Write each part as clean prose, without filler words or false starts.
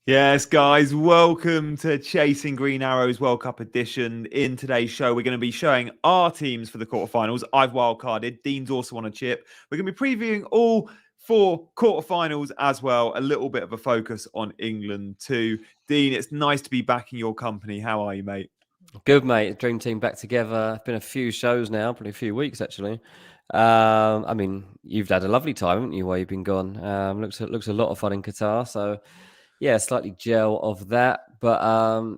Yes, guys, welcome to Chasing Green Arrows World Cup edition. In today's show, we're going to be showing our teams for the quarterfinals. I've wildcarded. Dean's also on a chip. We're going to be previewing all four quarterfinals as well. A little bit of a focus on England too. Dean, it's nice to be back in your company. How are you, mate? Good, mate. Dream team back together. It's been a few shows now, probably a few weeks actually. You've had a lovely time, haven't you, while you've been gone? Looks a lot of fun in Qatar. So, yeah, slightly gel of that. But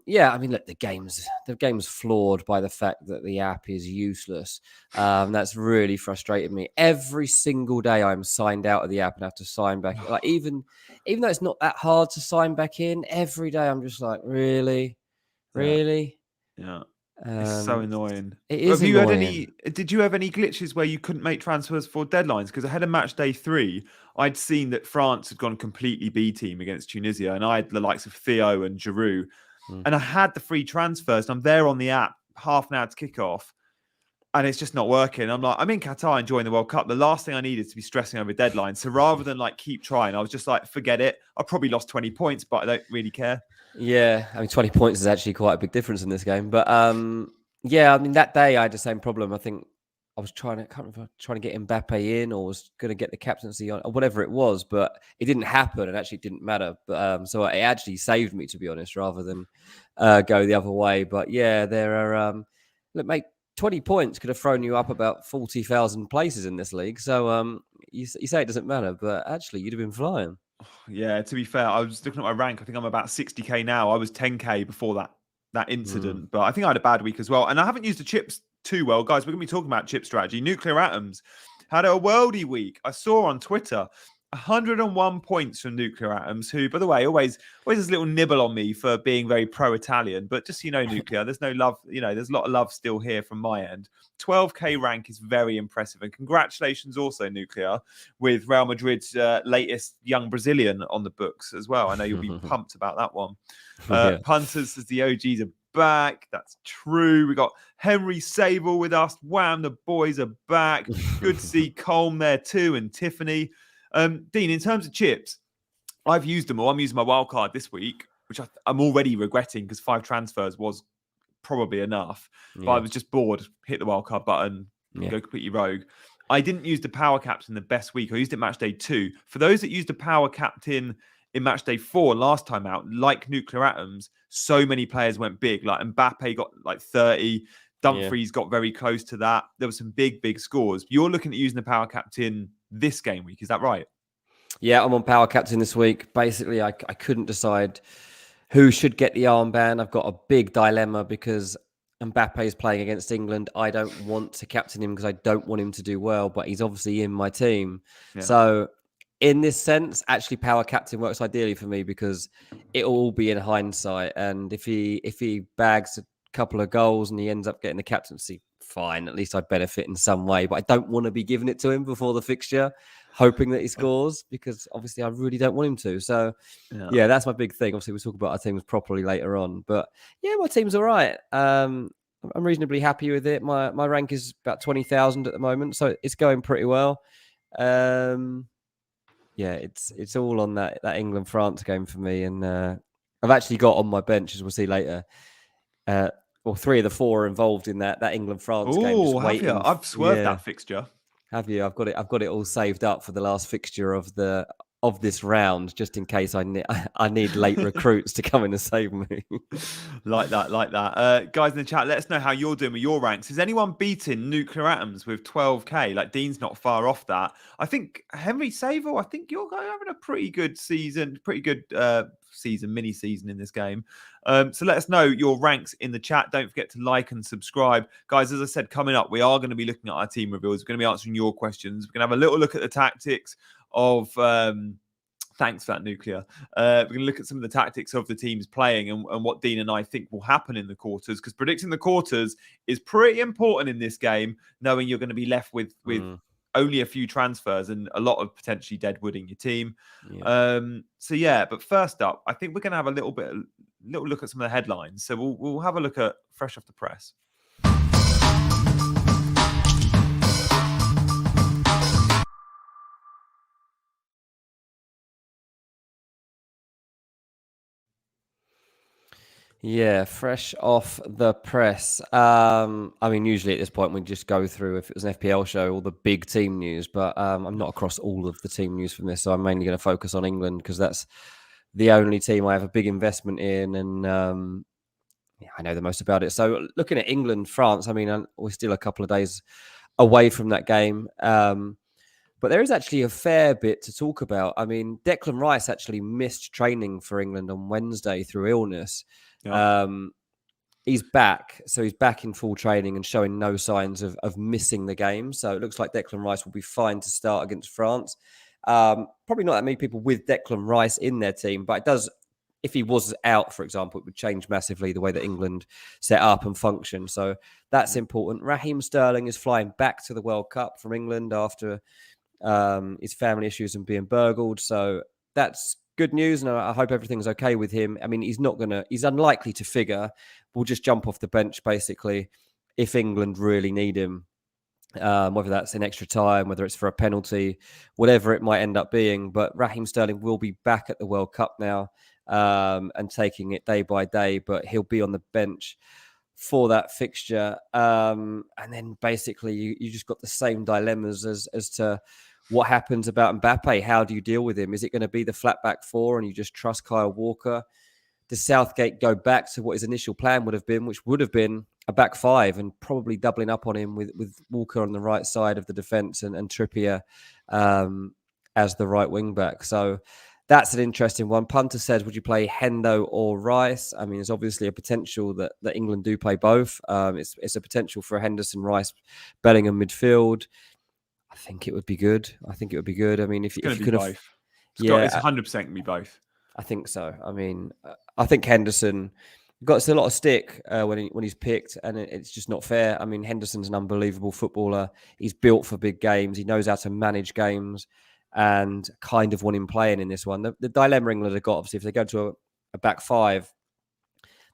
look, the game's flawed by the fact that the app is useless. That's really frustrated me. Every single day, I'm signed out of the app and have to sign back. Like even though it's not that hard to sign back in, every day I'm just like, really, Yeah. really. Yeah. It's so Um, annoying. it Have is you had annoying. any? Did you have any glitches where you couldn't make transfers for deadlines? Because ahead of match day 3, I'd seen that France had gone completely B team against Tunisia, and I had the likes of Theo and Giroud, Mm. and I had the free transfers. And I'm there on the app, half an hour to kick off, and it's just not working. I'm like, I'm in Qatar enjoying the World Cup. The last thing I need is to be stressing over deadlines. So rather than like keep trying, I was just like, forget it. I probably lost 20 points, but I don't really care. Yeah, 20 points is actually quite a big difference in this game. But that day I had the same problem. I think I was trying to, I can't remember, trying to get Mbappe in or was going to get the captaincy on or whatever it was, but it didn't happen and actually didn't matter. But so it actually saved me, to be honest, rather than go the other way. But yeah, there are, look, mate, 20 points could have thrown you up about 40,000 places in this league. So you say it doesn't matter, but actually you'd have been flying. Yeah, to be fair, I was looking at my rank. I think I'm about 60k now. I was 10k before that Mm. incident, but I think I had a bad week as well. And I haven't used the chips too well, guys. We're going to be talking about chip strategy. Nuclear Atoms had a worldy week. I saw on Twitter 101 points from Nuclear Atoms, who, by the way, always has a little nibble on me for being very pro-Italian. But just so you know, Nuclear, there's no love. There's a lot of love still here from my end. 12k rank is very impressive, and congratulations also, Nuclear, with Real Madrid's latest young Brazilian on the books as well. I know you'll be pumped about that one. Yeah. Punters says the OGs are back. That's true. We got Henry Sable with us. Wham, the boys are back. Good to see Colm there too, and Tiffany. Dean, in terms of chips, I've used them all. I'm using my wild card this week, which I'm already regretting because 5 transfers was probably enough. But I Yeah. was just bored. Hit the wild card button, Yeah. go completely rogue. I didn't use the power captain the best week. I used it match day 2. For those that used the power captain in match day 4 last time out, like Nuclear Atoms, so many players went big. Like Mbappe got like 30. Dumfries got very close to that. There were some big scores. You're looking at using the power captain this game week. Is that right? Yeah, I'm on power captain this week. Basically, I couldn't decide who should get the armband. I've got a big dilemma because Mbappe is playing against England. I don't want to captain him because I don't want him to do well, but he's obviously in my team. Yeah. So, in this sense, actually, power captain works ideally for me because it'll all be in hindsight. And if he bags a couple of goals and he ends up getting the captaincy, fine. At least I benefit in some way. But I don't want to be giving it to him before the fixture, hoping that he scores because obviously I really don't want him to. So yeah, that's my big thing. Obviously, we'll talk about our teams properly later on. But yeah, my team's all right. I'm reasonably happy with it. My rank is about 20,000 at the moment, so it's going pretty well. Yeah, it's all on that England France game for me, and I've actually got on my bench, as we'll see later. Well, 3 of the 4 are involved in that England France game. Just Oh, have you? waiting. I've swerved that fixture. Have you? I've got it all saved up for the last fixture of this round, just in case I need late recruits to come in and save me. like that. Guys in the chat, let us know how you're doing with your ranks. Is anyone beating Nuclear Atoms with 12k? Like Dean's not far off that. I think Henry Sable, I think you're having a pretty good season, mini season in this game. So let us know your ranks in the chat. Don't forget to like and subscribe. Guys, as I said, coming up, we are going to be looking at our team reveals. We're going to be answering your questions. We're going to have a little look at the tactics of thanks for that, Nuclear. We're going to look at some of the tactics of the teams playing and what Dean and I think will happen in the quarters, because predicting the quarters is pretty important in this game, knowing you're going to be left with only a few transfers and a lot of potentially dead wood in your team. But first up, I think we're going to have a little look at some of the headlines. So we'll have a look at fresh off the press. Yeah, fresh off the press. I mean, usually at this point we just go through, if it was an FPL show, all the big team news. But I'm not across all of the team news from this, so I'm mainly going to focus on England because that's the only team I have a big investment in, and yeah, I know the most about it. So looking at England, France, I mean, we're still a couple of days away from that game. But there is actually a fair bit to talk about. I mean, Declan Rice actually missed training for England on Wednesday through illness. Yeah. Um, he's back. So he's back in full training and showing no signs of missing the game. So it looks like Declan Rice will be fine to start against France. Probably not that many people with Declan Rice in their team, but it does. If he was out, for example, it would change massively the way that England set up and function. So that's important. Raheem Sterling is flying back to the World Cup from England after his family issues and being burgled. So that's good news. And I hope everything's okay with him. I mean, he's unlikely to figure. We'll just jump off the bench, basically, if England really need him. Whether that's in extra time, whether it's for a penalty, whatever it might end up being. But Raheem Sterling will be back at the World Cup now and taking it day by day, but he'll be on the bench for that fixture. And then basically you just got the same dilemmas as to what happens about Mbappe. How do you deal with him? Is it going to be the flat back four and you just trust Kyle Walker? Does Southgate go back to what his initial plan would have been, which would have been a back five and probably doubling up on him with Walker on the right side of the defence and Trippier as the right wing back? So that's an interesting one. Punter said, would you play Hendo or Rice? I mean, there's obviously a potential that England do play both. It's a potential for a Henderson, Rice, Bellingham midfield. I think it would be good. I mean, if you could have... Yeah, it's 100% going to be both. I think so. I mean, I think Henderson got a lot of stick when he's picked, and it's just not fair. I mean, Henderson's an unbelievable footballer. He's built for big games. He knows how to manage games, and kind of want him playing in this one. The dilemma England have got, obviously, if they go to a back five,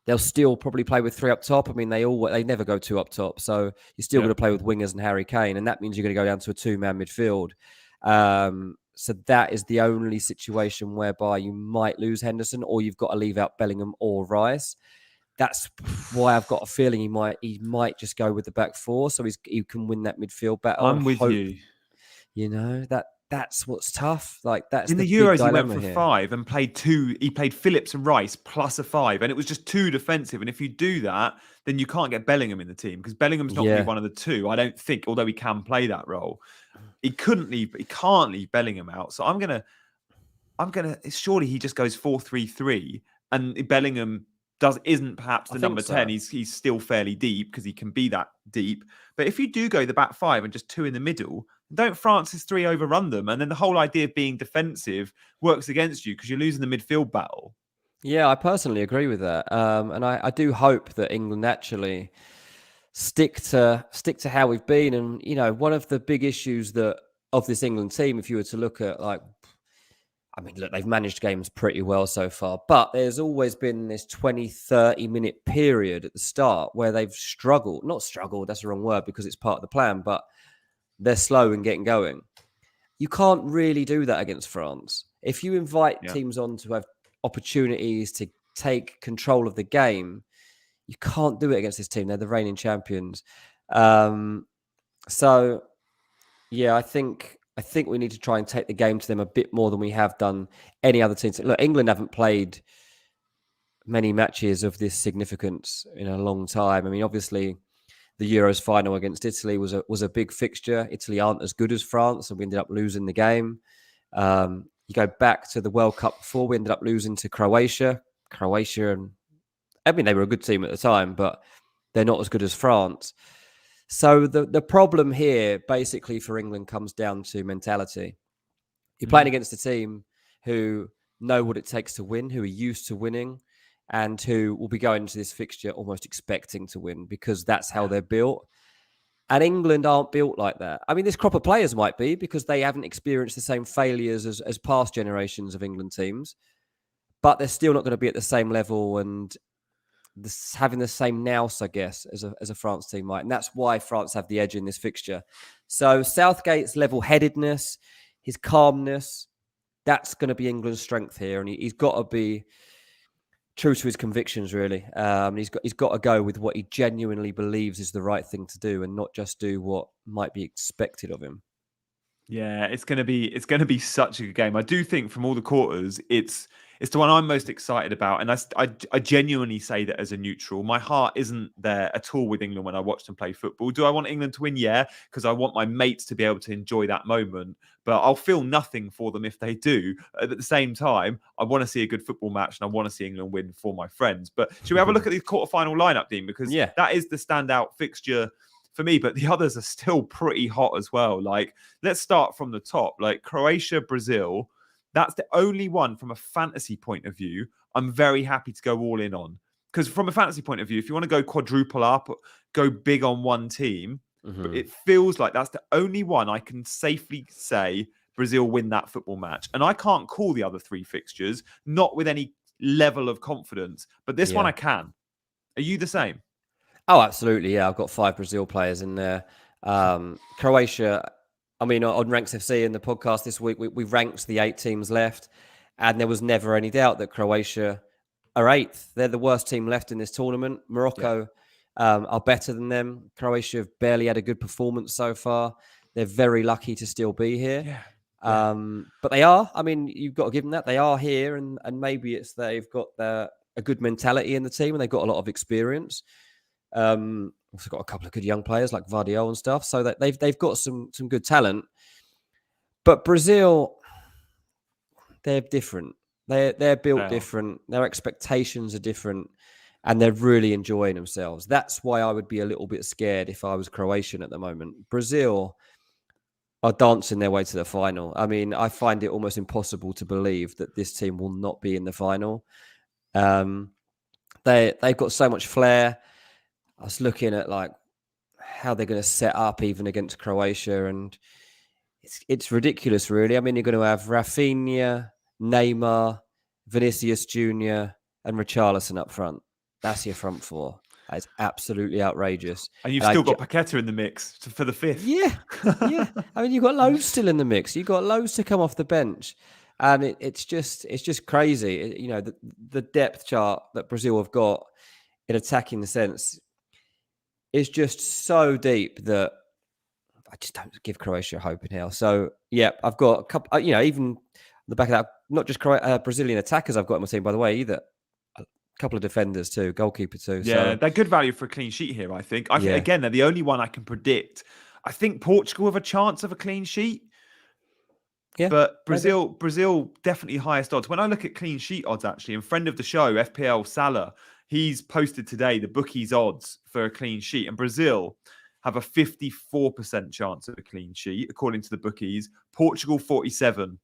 they'll still probably play with three up top. I mean, they never go two up top, so you're still going to play with wingers and Harry Kane, and that means you're going to go down to a two-man midfield. So that is the only situation whereby you might lose Henderson, or you've got to leave out Bellingham or Rice. That's why I've got a feeling he might just go with the back four, so he can win that midfield battle. I'm with you. You know, that's what's tough. Like, that's in the Euros, he went for five and played two. He played Phillips and Rice plus a five, and it was just too defensive. And if you do that, then you can't get Bellingham in the team because Bellingham's not going to be one of the two. I don't think, although he can play that role. He can't leave Bellingham out. So I'm gonna. Surely he just goes 4-3-3, and Bellingham isn't perhaps the number 10. He's still fairly deep because he can be that deep. But if you do go the back five and just two in the middle, don't France's three overrun them, and then the whole idea of being defensive works against you because you're losing the midfield battle. Yeah, I personally agree with that, and I do hope that England actually stick to how we've been. And, you know, one of the big issues of this England team, if you were to look at, like, I mean, look, they've managed games pretty well so far, but there's always been this 20, 30-minute period at the start where they've struggled. Not struggled, that's the wrong word because it's part of the plan, but they're slow in getting going. You can't really do that against France. If you invite teams on to have opportunities to take control of the game, you can't do it against this team. They're the reigning champions. So, yeah, I think we need to try and take the game to them a bit more than we have done any other teams. Look, England haven't played many matches of this significance in a long time. I mean, obviously, the Euros final against Italy was a big fixture. Italy aren't as good as France, and we ended up losing the game. You go back to the World Cup before, we ended up losing to Croatia. And I mean, they were a good team at the time, but they're not as good as France. So the problem here, basically, for England comes down to mentality. You're playing against a team who know what it takes to win, who are used to winning, and who will be going into this fixture almost expecting to win because that's how they're built. And England aren't built like that. I mean, this crop of players might be because they haven't experienced the same failures as past generations of England teams, but they're still not going to be at the same level and having the same nous, I guess, as a France team might. And that's why France have the edge in this fixture. So Southgate's level-headedness, his calmness, that's going to be England's strength here. And he's got to be true to his convictions, really. He's got to go with what he genuinely believes is the right thing to do, and not just do what might be expected of him. Yeah, it's gonna be such a good game. I do think from all the quarters, it's the one I'm most excited about, and I genuinely say that as a neutral. My heart isn't there at all with England when I watch them play football. Do I want England to win? Yeah, because I want my mates to be able to enjoy that moment. But I'll feel nothing for them if they do. At the same time, I want to see a good football match, and I want to see England win for my friends. But should we have a look at the quarterfinal lineup, Dean? Because Yeah. that is the standout fixture for me, but the others are still pretty hot as well. Like, let's start from the top. Like Croatia, Brazil, that's the only one from a fantasy point of view I'm very happy to go all in on. Because from a fantasy point of view, if you want to go quadruple up, go big on one team, but it feels like that's the only one I can safely say Brazil win that football match. And I can't call the other three fixtures, not with any level of confidence, but this one I can. Are you the same? Oh, absolutely. Yeah, I've got 5 Brazil players in there. Croatia, I mean, on Ranks FC in the podcast this week, we ranked the 8 teams left, and there was never any doubt that Croatia are 8th. They're the worst team left in this tournament. Morocco are better than them. Croatia have barely had a good performance so far. They're very lucky to still be here. But they are. I mean, you've got to give them that. They are here, and maybe it's they've got a good mentality in the team, and they've got a lot of experience. Also got a couple of good young players like Vardiol and stuff, so that they've got some good talent. But Brazil, they're different. They're built different. Their expectations are different, and they're really enjoying themselves. That's why I would be a little bit scared if I was Croatian at the moment. Brazil are dancing their way to the final. I mean, I find it almost impossible to believe that this team will not be in the final. They've got so much flair. I was looking at like how they're going to set up even against Croatia, and it's ridiculous, really. I mean, you're going to have Rafinha, Neymar, Vinicius Jr., and Richarlison up front. That's your front four. That is absolutely outrageous. And you've still got Paqueta in the mix for the 5th. Yeah. I mean, you've got loads still in the mix. You've got loads to come off the bench. And it's just crazy. The depth chart that Brazil have got in attacking the sense is just so deep that I just don't give Croatia hope in hell. So, yeah, I've got a couple, even the back of that, not just Brazilian attackers I've got in my team, by the way, either. A couple of defenders too, goalkeeper too. Yeah, so they're good value for a clean sheet here, I think. I think, again, they're the only one I can predict. I think Portugal have a chance of a clean sheet. Yeah, but Brazil definitely highest odds. When I look at clean sheet odds, actually, and friend of the show, FPL Salah, he's posted today the bookies odds for a clean sheet. And Brazil have a 54% chance of a clean sheet, according to the bookies. Portugal, 47.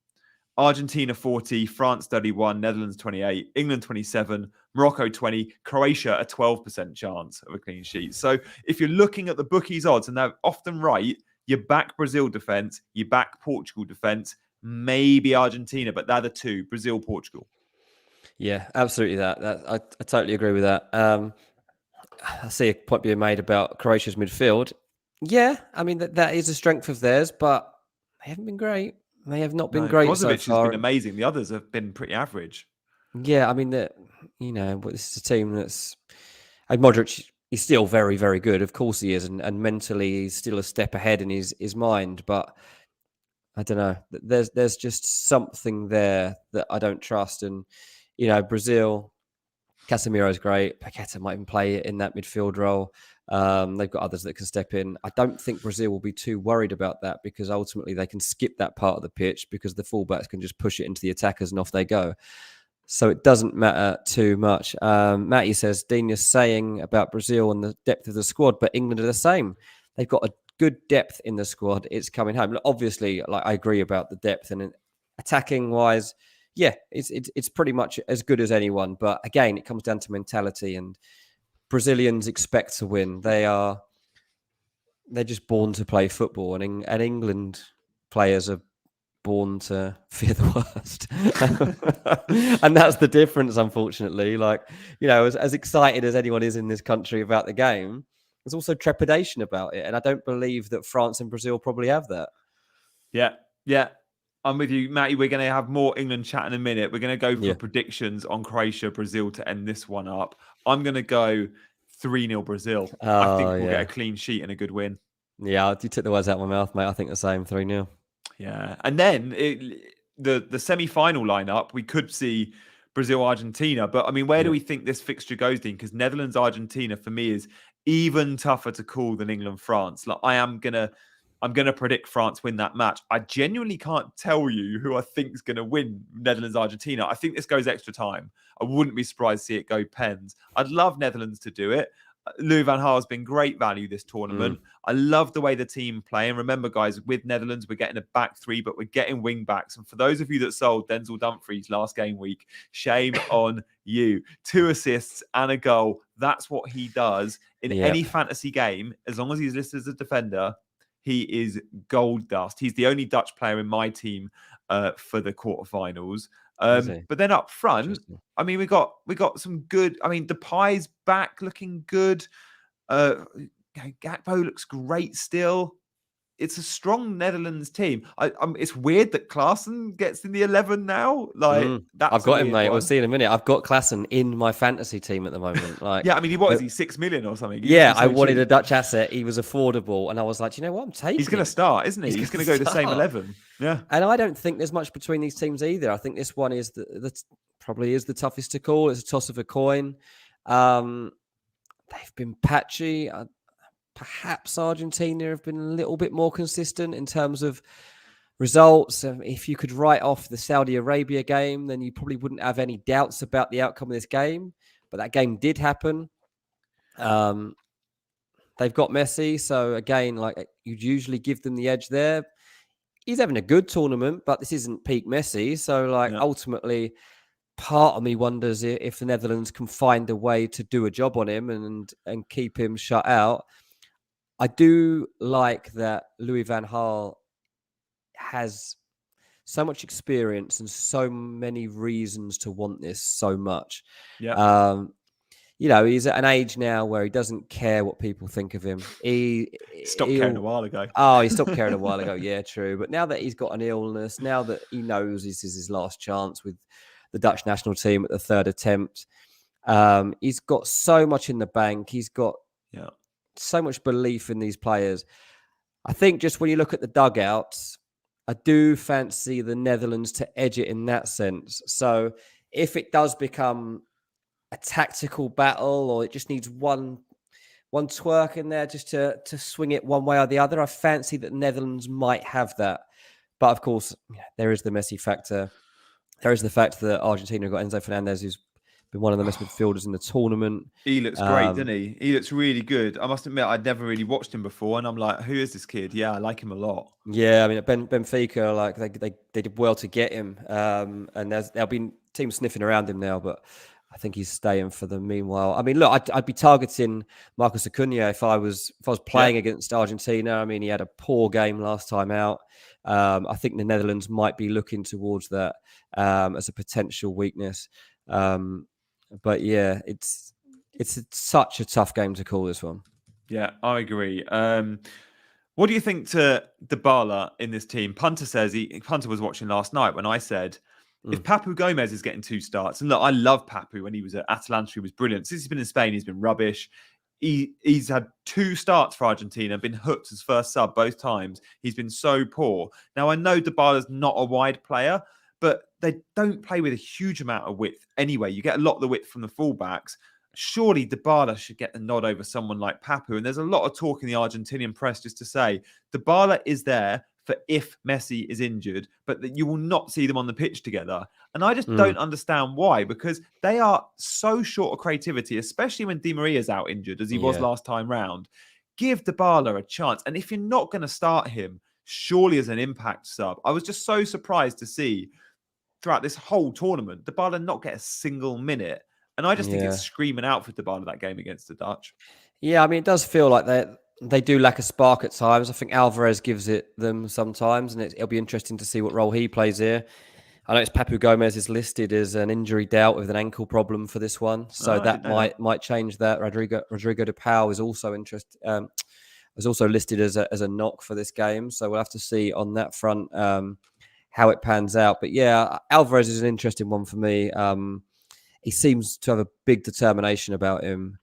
Argentina, 40. France, 31. Netherlands, 28. England, 27. Morocco, 20. Croatia, a 12% chance of a clean sheet. So if you're looking at the bookies odds, and they're often right, you back Brazil defence, you back Portugal defence, maybe Argentina, but they're the two, Brazil, Portugal. Yeah, absolutely. I totally agree with that. I see a point being made about Croatia's midfield. Yeah, I mean, that is a strength of theirs, but they haven't been great. They have not been great so far. Has been amazing. The others have been pretty average. Yeah, I mean, this is a team that's... Modric, he's still very, very good. Of course he is, and mentally he's still a step ahead in his mind, but I don't know. There's just something there that I don't trust. And, Brazil, Casemiro's great. Paqueta might even play in that midfield role. They've got others that can step in. I don't think Brazil will be too worried about that because ultimately they can skip that part of the pitch because the fullbacks can just push it into the attackers and off they go. So it doesn't matter too much. Matty says, Dean is saying about Brazil and the depth of the squad, but England are the same. They've got a good depth in the squad. It's coming home. Obviously, I agree about the depth and attacking wise. Yeah, it's pretty much as good as anyone. But again, it comes down to mentality, and Brazilians expect to win. They're just born to play football, and England players are born to fear the worst. And that's the difference, unfortunately. As excited as anyone is in this country about the game, there's also trepidation about it. And I don't believe that France and Brazil probably have that. Yeah. I'm with you, Matty. We're going to have more England chat in a minute. We're going to go for Yeah. predictions on Croatia, Brazil to end this one up. I'm going to go 3-0 Brazil. I Oh, think we'll get a yeah. clean sheet and a good win. Yeah, you took the words out of my mouth, mate. I think the same, 3-0. Yeah. And then the semi-final lineup, we could see Brazil, Argentina. But I mean, where do Yeah. we think this fixture goes, Dean? Because Netherlands, Argentina for me is even tougher to call than England, France. Like I'm gonna predict France win that match. I genuinely can't tell you who I think is gonna win Netherlands, Argentina. I think this goes extra time. I wouldn't be surprised to see it go pens. I'd love Netherlands to do it. Louis van Gaal has been great value this tournament. I love the way the team play. And remember, guys, with Netherlands, we're getting a back three, but we're getting wing backs. And for those of you that sold Denzel Dumfries last game week, shame on you. 2 assists and a goal. That's what he does in any fantasy game. As long as he's listed as a defender, he is gold dust. He's the only Dutch player in my team for the quarterfinals. But then up front, I mean, we got some good. I mean, Depay's back looking good. Gakpo looks great still. It's a strong Netherlands team. It's weird that Klaassen gets in the 11 now. Like that's I've got him, mate. One. We'll see in a minute. I've got Klaassen in my fantasy team at the moment. Like, yeah, I mean, is he 6 million or something? I wanted a Dutch asset. He was affordable, and I was like, you know what? I'm taking. He's going to start, isn't he? He's going to go the same 11. Yeah, and I don't think there's much between these teams either. I think this one is probably is the toughest to call. It's a toss of a coin. They've been patchy. Perhaps Argentina have been a little bit more consistent in terms of results. If you could write off the Saudi Arabia game, then you probably wouldn't have any doubts about the outcome of this game. But that game did happen. They've got Messi, so again, like you'd usually give them the edge there. He's having a good tournament, but this isn't peak Messi. So, ultimately, part of me wonders if the Netherlands can find a way to do a job on him and keep him shut out. I do like that Louis van Gaal has so much experience and so many reasons to want this so much. Yeah. He's at an age now where he doesn't care what people think of him. He stopped caring a while ago. Oh, he stopped caring a while ago. Yeah, true. But now that he's got an illness, now that he knows this is his last chance with the Dutch national team at the third attempt, he's got so much in the bank. He's got so much belief in these players. I think just when you look at the dugouts, I do fancy the Netherlands to edge it in that sense. So if it does become a tactical battle, or it just needs one twerk in there just to swing it one way or the other, I fancy that Netherlands might have that. But of course, there is the Messi factor. There is the fact that Argentina have got Enzo Fernandez, who's been one of the best midfielders in the tournament. He looks great, doesn't he? He looks really good. I must admit, I'd never really watched him before, and I'm like, who is this kid? Yeah, I like him a lot. Yeah, I mean, Benfica, like they did well to get him, and there'll be teams sniffing around him now, but I think he's staying for the meanwhile. I mean, look, I'd be targeting Marcos Acuna if I was playing against Argentina. I mean, he had a poor game last time out. I think the Netherlands might be looking towards that as a potential weakness. But yeah, it's such a tough game to call, this one. Yeah, I agree. What do you think to Dybala in this team? Punter says Punter was watching last night when I said, if Papu Gomez is getting 2 starts, and look, I love Papu when he was at Atalanta, he was brilliant. Since he's been in Spain, he's been rubbish. He's had 2 starts for Argentina, been hooked as first sub both times. He's been so poor. Now, I know Dybala's not a wide player, but they don't play with a huge amount of width anyway. You get a lot of the width from the fullbacks. Surely Dybala should get the nod over someone like Papu. And there's a lot of talk in the Argentinian press just to say Dybala is there for if Messi is injured, but that you will not see them on the pitch together. And I just don't understand why, because they are so short of creativity, especially when Di Maria's out injured, as he was last time round. Give Dybala a chance. And if you're not going to start him, surely as an impact sub. I was just so surprised to see throughout this whole tournament, Dybala not get a single minute. And I just think it's screaming out for Dybala that game against the Dutch. Yeah, I mean, it does feel like they do lack a spark at times. I think Alvarez gives it them sometimes, and it'll be interesting to see what role he plays here. I know it's Papu Gomez is listed as an injury doubt with an ankle problem for this one, so that might change that. Rodrigo de Paul is also listed as a knock for this game, so we'll have to see on that front how it pans out. But yeah, Alvarez is an interesting one for me. He seems to have a big determination about him.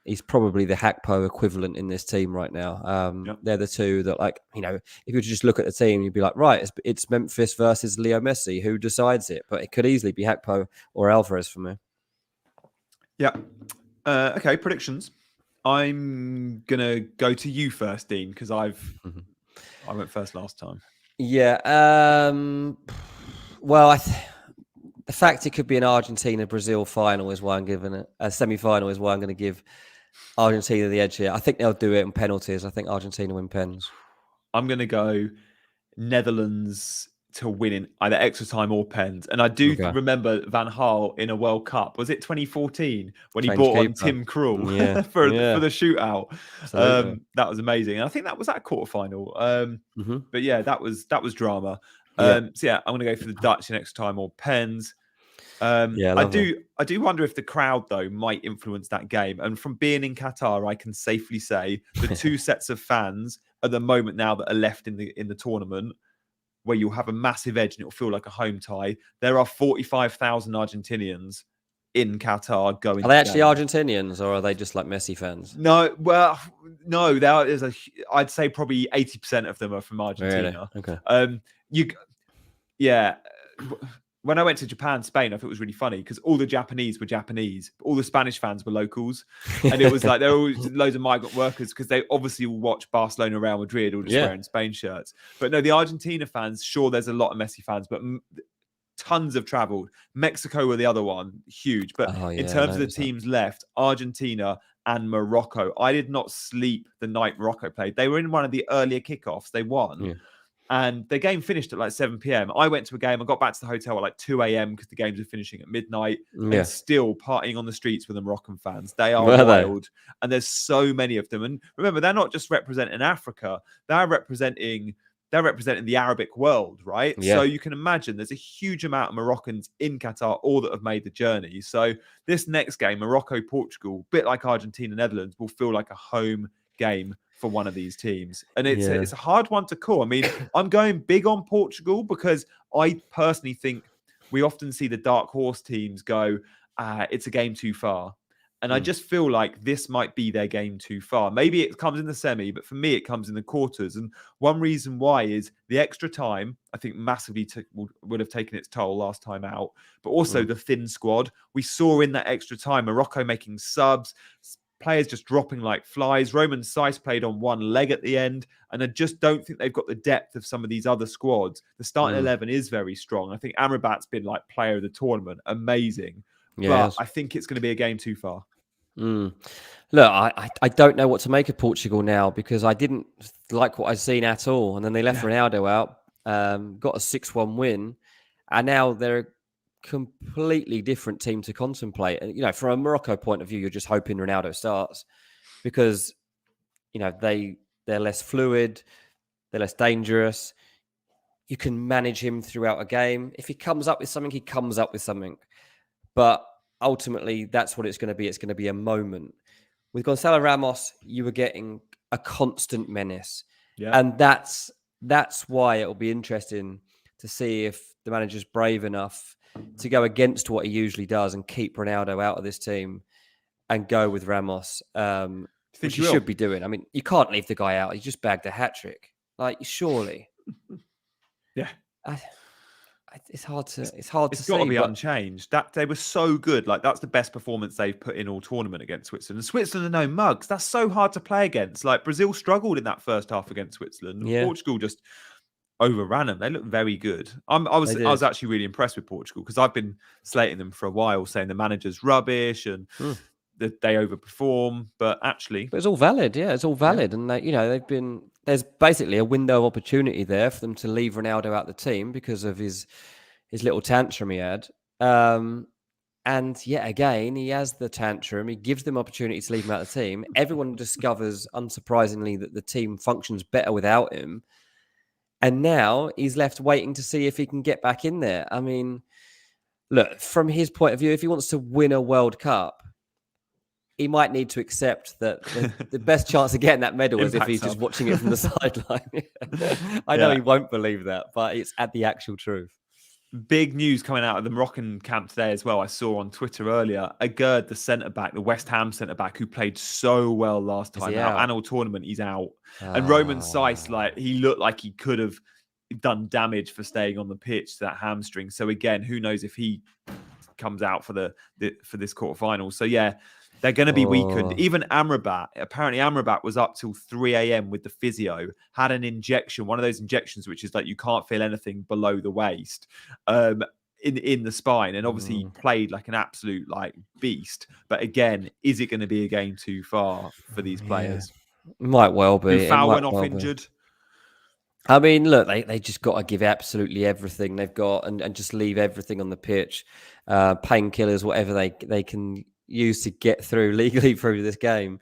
He's probably the Hakpo equivalent in this team right now. Yep. They're the two that, like, you know, if you just look at the team, you'd be like, right, it's Memphis versus Leo Messi. Who decides it? But it could easily be Hakpo or Alvarez for me. Yeah. Okay, predictions. I'm gonna go to you first, Dean, because I went first last time. Yeah. Well, the fact it could be an Argentina-Brazil final is why I'm giving it. A semi-final is why I'm going to give Argentina the edge here. I think they'll do it in penalties. I think Argentina win pens. I'm gonna go Netherlands to win in either extra time or pens. And I do remember Van Gaal in a World Cup. Was it 2014 when he brought on Tim Krul for the shootout? That was amazing. And I think that was that quarterfinal. But yeah, that was drama. So yeah, I'm gonna go for the Dutch in extra time or pens. I do wonder if the crowd though might influence that game. And from being in Qatar, I can safely say the two sets of fans at the moment now that are left in the tournament, where you'll have a massive edge and it'll feel like a home tie. There are 45,000 Argentinians in Qatar going. Are they actually Argentinians or are they just like Messi fans? No, well, no. There is I'd say probably 80% of them are from Argentina. Really? Okay. Yeah. When I went to Japan, Spain, I thought it was really funny because all the Japanese were Japanese, but all the Spanish fans were locals. And it was like there were always loads of migrant workers because they obviously will watch Barcelona, Real Madrid, or just wearing Spain shirts. But no, the Argentina fans, sure, there's a lot of Messi fans, but tons have travelled. Mexico were the other one, huge. But in terms of the teams left, Argentina and Morocco, I did not sleep the night Morocco played. They were in one of the earlier kickoffs. They won. Yeah. And the game finished at like 7 p.m. I went to a game. I got back to the hotel at like 2 a.m. because the games are finishing at midnight. And still partying on the streets with the Moroccan fans. They are wild. And there's so many of them. And remember, they're not just representing Africa. They're representing the Arabic world, right? Yeah. So you can imagine there's a huge amount of Moroccans in Qatar, all that have made the journey. So this next game, Morocco-Portugal, a bit like Argentina-Netherlands, will feel like a home game for one of these teams. And it's a hard one to call. I mean, I'm going big on Portugal because I personally think we often see the dark horse teams go, it's a game too far. And I just feel like this might be their game too far. Maybe it comes in the semi, but for me, it comes in the quarters. And one reason why is the extra time, I think massively would have taken its toll last time out, but also the thin squad. We saw in that extra time, Morocco making subs, players just dropping like flies. Roman Saiss played on one leg at the end, and I just don't think they've got the depth of some of these other squads. The starting 11 is very strong. I think Amrabat's been like player of the tournament, amazing. But I think it's going to be a game too far. Look, I don't know what to make of Portugal now because I didn't like what I'd seen at all. And then they left Ronaldo out, got a 6-1 win, and now they're a completely different team to contemplate. And, you know, from a Morocco point of view, you're just hoping Ronaldo starts because, you know, they're less fluid, they're less dangerous. You can manage him throughout a game. If he comes up with something, he comes up with something. But ultimately, that's what it's going to be. It's going to be a moment. With Gonzalo Ramos, you were getting a constant menace. Yeah. And that's why it'll be interesting to see if the manager's brave enough to go against what he usually does and keep Ronaldo out of this team and go with Ramos, which he should be doing. I mean, you can't leave the guy out. He just bagged a hat-trick. Like, surely. Yeah. It's hard to see. It's got to be unchanged. That they were so good. Like that's the best performance they've put in all tournament against Switzerland. And Switzerland are no mugs. That's so hard to play against. Like Brazil struggled in that first half against Switzerland. Yeah. Portugal just overran them. They look very good. I was actually really impressed with Portugal because I've been slating them for a while, saying the manager's rubbish and that they overperform. But it's all valid. Yeah, it's all valid. Yeah. And there's basically a window of opportunity there for them to leave Ronaldo out the team because of his little tantrum he had. And yet again, he has the tantrum. He gives them opportunity to leave him out of the team. Everyone discovers, unsurprisingly, that the team functions better without him. And now he's left waiting to see if he can get back in there. I mean, look, from his point of view, if he wants to win a World Cup, he might need to accept that the best chance of getting that medal is if Impact he's just sub. watching it from the sideline. I know Yeah. he won't believe that, but it's at the actual truth. Big news coming out of the Moroccan camp today as well. I saw on Twitter earlier, Agurd, the centre-back, the West Ham centre-back, who played so well last Is time he out, out? and all tournament, he's out. And Roman Saiss, like, he looked like he could have done damage for staying on the pitch to that hamstring. So again, who knows if he comes out for for this quarterfinal. So yeah, they're going to be weakened. Even Amrabat, apparently Amrabat was up till 3 a.m. with the physio, had an injection, one of those injections which is like you can't feel anything below the waist, in the spine, and obviously he played like an absolute like beast. But again, is it going to be a game too far for these players? Might well be. Foul went off injured. I mean, look, they just got to give absolutely everything they've got and just leave everything on the pitch, painkillers, whatever they can use to get through legally through this game.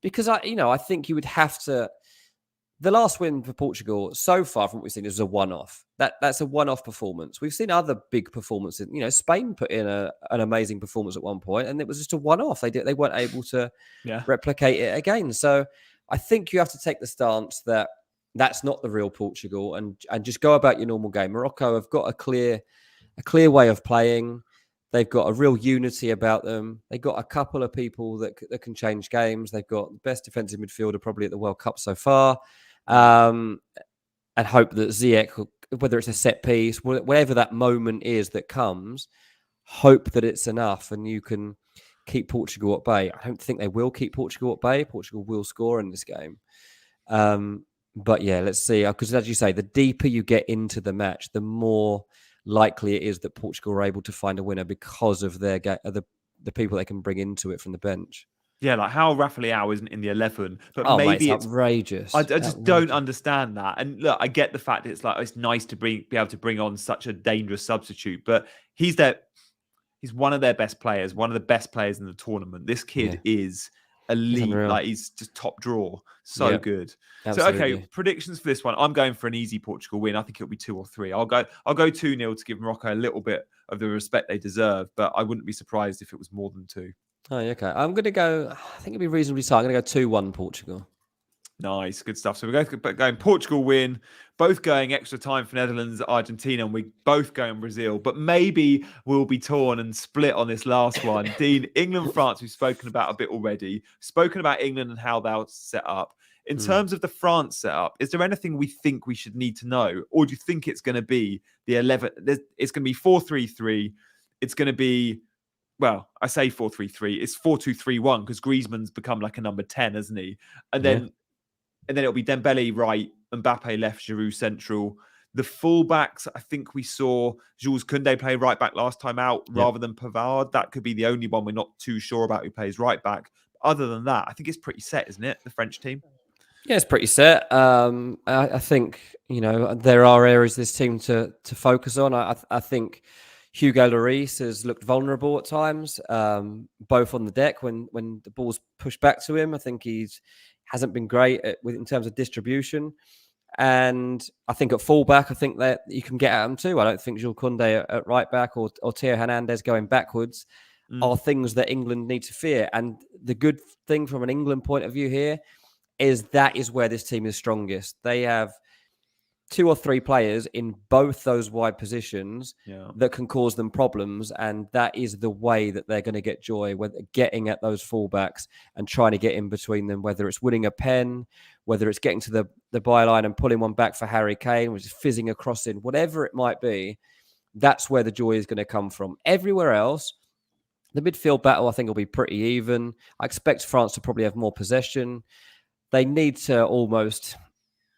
Because I think you would have to. The last win for Portugal so far from what we've seen is a one-off. That's a one-off performance. We've seen other big performances. Spain put in an amazing performance at one point, and it was just a one-off. They weren't able to replicate it again. So I think you have to take the stance that that's not the real Portugal, and just go about your normal game. Morocco have got a clear way of playing. They've got a real unity about them. They've got a couple of people that can change games. They've got the best defensive midfielder probably at the World Cup so far. And hope that Ziyech, whether it's a set piece, whatever that moment is that comes, hope that it's enough and you can keep Portugal at bay. I don't think they will keep Portugal at bay. Portugal will score in this game. But yeah, let's see. Because as you say, the deeper you get into the match, the more likely it is that Portugal are able to find a winner because of the people they can bring into it from the bench. Yeah, like how Rafa Leao isn't in the 11, but mate, it's outrageous. I just don't understand that. And look, I get the fact that it's nice to be able to bring on such a dangerous substitute, but he's one of their best players, one of the best players in the tournament. This kid is elite, like he's just top draw, so good. Absolutely. So okay, predictions for this one. I'm going for an easy Portugal win. I think it'll be 2 or 3. I'll go 2-0 to give Morocco a little bit of the respect they deserve, but I wouldn't be surprised if it was more than 2. Oh, okay. I'm going to go, I think it'll be reasonably tight. I'm going to go 2-1 Portugal. Nice, good stuff. So we're going Portugal win, both going extra time for Netherlands, Argentina, and we're both going Brazil. But maybe we'll be torn and split on this last one. Dean, England, France, we've spoken about a bit already. Spoken about England and how they'll set up. In terms of the France setup, is there anything we think we should need to know? Or do you think it's going to be the 11? It's going to be 4-3-3. It's going to be, well, I say 4-3-3. It's 4-2-3-1 because Griezmann's become like a number 10, hasn't he? And then it'll be Dembele right, Mbappe left, Giroud central. The fullbacks, I think we saw Jules Koundé play right back last time out rather than Pavard. That could be the only one we're not too sure about who plays right back. Other than that, I think it's pretty set, isn't it? The French team. Yeah, it's pretty set. I think, there are areas this team to focus on. I think Hugo Lloris has looked vulnerable at times, both on the deck when the ball's pushed back to him. I think hasn't been great in terms of distribution. And I think at fullback, I think that you can get at him too. I don't think Jules Koundé at right back or Theo Hernandez going backwards are things that England need to fear. And the good thing from an England point of view here is that is where this team is strongest. They have 2 or 3 players in both those wide positions that can cause them problems. And that is the way that they're going to get joy, whether getting at those fullbacks and trying to get in between them, whether it's winning a pen, whether it's getting to the byline and pulling one back for Harry Kane, which is fizzing a cross in, whatever it might be, that's where the joy is going to come from. Everywhere else, the midfield battle, I think, will be pretty even. I expect France to probably have more possession. They need to almost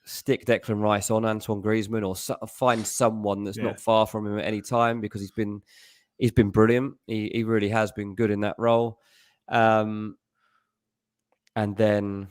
stick Declan Rice on Antoine Griezmann or find someone that's not far from him at any time, because he's been brilliant. He really has been good in that role. And then,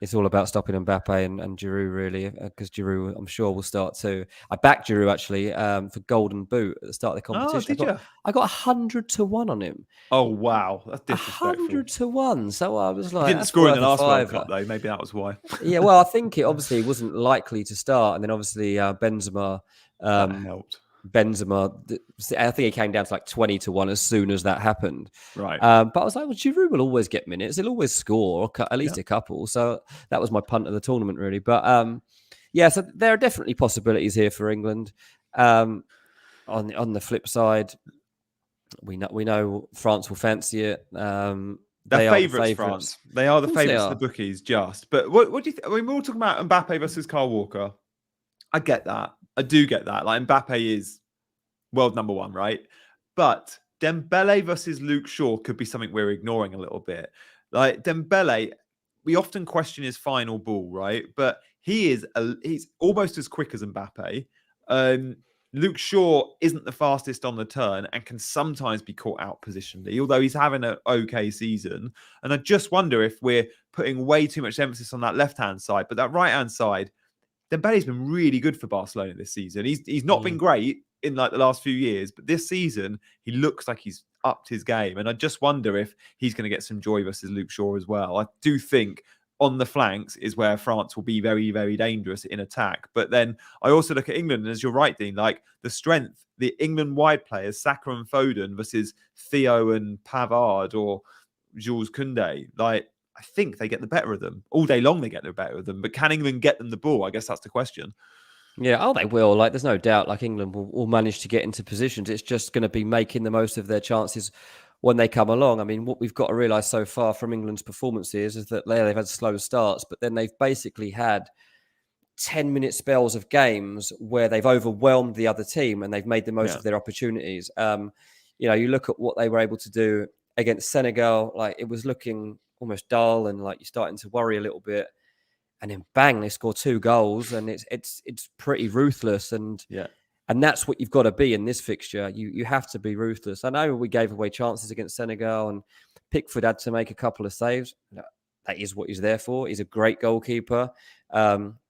it's all about stopping Mbappe and Giroud, really, because Giroud, I'm sure, will start too. I backed Giroud, actually, for Golden Boot at the start of the competition. Oh, did you? I got 100-1 on him. Oh, wow. That's disrespectful. 100-1 So I was like... He didn't score in the last World Cup, though. Maybe that was why. Yeah, well, I think it obviously wasn't likely to start. And then, obviously, Benzema... that helped. Benzema. I think he came down to like 20-1 as soon as that happened. Right. But I was like, well, Giroud will always get minutes. He'll always score, or at least a couple. So that was my punt of the tournament, really. But yeah, so there are definitely possibilities here for England. On the flip side, we know France will fancy it. They're favourites, France. They are the favourites of the bookies, just. But what do you think? I mean, we're all talking about Mbappe versus Kyle Walker. I get that. I do get that. Like, Mbappe is world number one, right? But Dembele versus Luke Shaw could be something we're ignoring a little bit. Like, Dembele, we often question his final ball, right? But he's almost as quick as Mbappe. Luke Shaw isn't the fastest on the turn and can sometimes be caught out positionally, although he's having an okay season. And I just wonder if we're putting way too much emphasis on that left-hand side. But that right-hand side, Dembele's been really good for Barcelona this season. He's not been great in like the last few years, but this season he looks like he's upped his game. And I just wonder if he's going to get some joy versus Luke Shaw as well. I do think on the flanks is where France will be very, very dangerous in attack. But then I also look at England, and as you're right, Dean, like the strength, the England wide players, Saka and Foden versus Theo and Pavard or Jules Koundé, like I think they get the better of them. All day long they get the better of them. But can England get them the ball? I guess that's the question. Yeah, they will. Like, there's no doubt, like, England will manage to get into positions. It's just going to be making the most of their chances when they come along. I mean, what we've got to realise so far from England's performances is that they've had slow starts, but then they've basically had 10-minute spells of games where they've overwhelmed the other team and they've made the most of their opportunities. You look at what they were able to do against Senegal, like, it was looking almost dull and like you're starting to worry a little bit. And then bang, they score 2 goals, and it's pretty ruthless. And that's what you've got to be in this fixture. You have to be ruthless. I know we gave away chances against Senegal, and Pickford had to make a couple of saves. That is what he's there for. He's a great goalkeeper.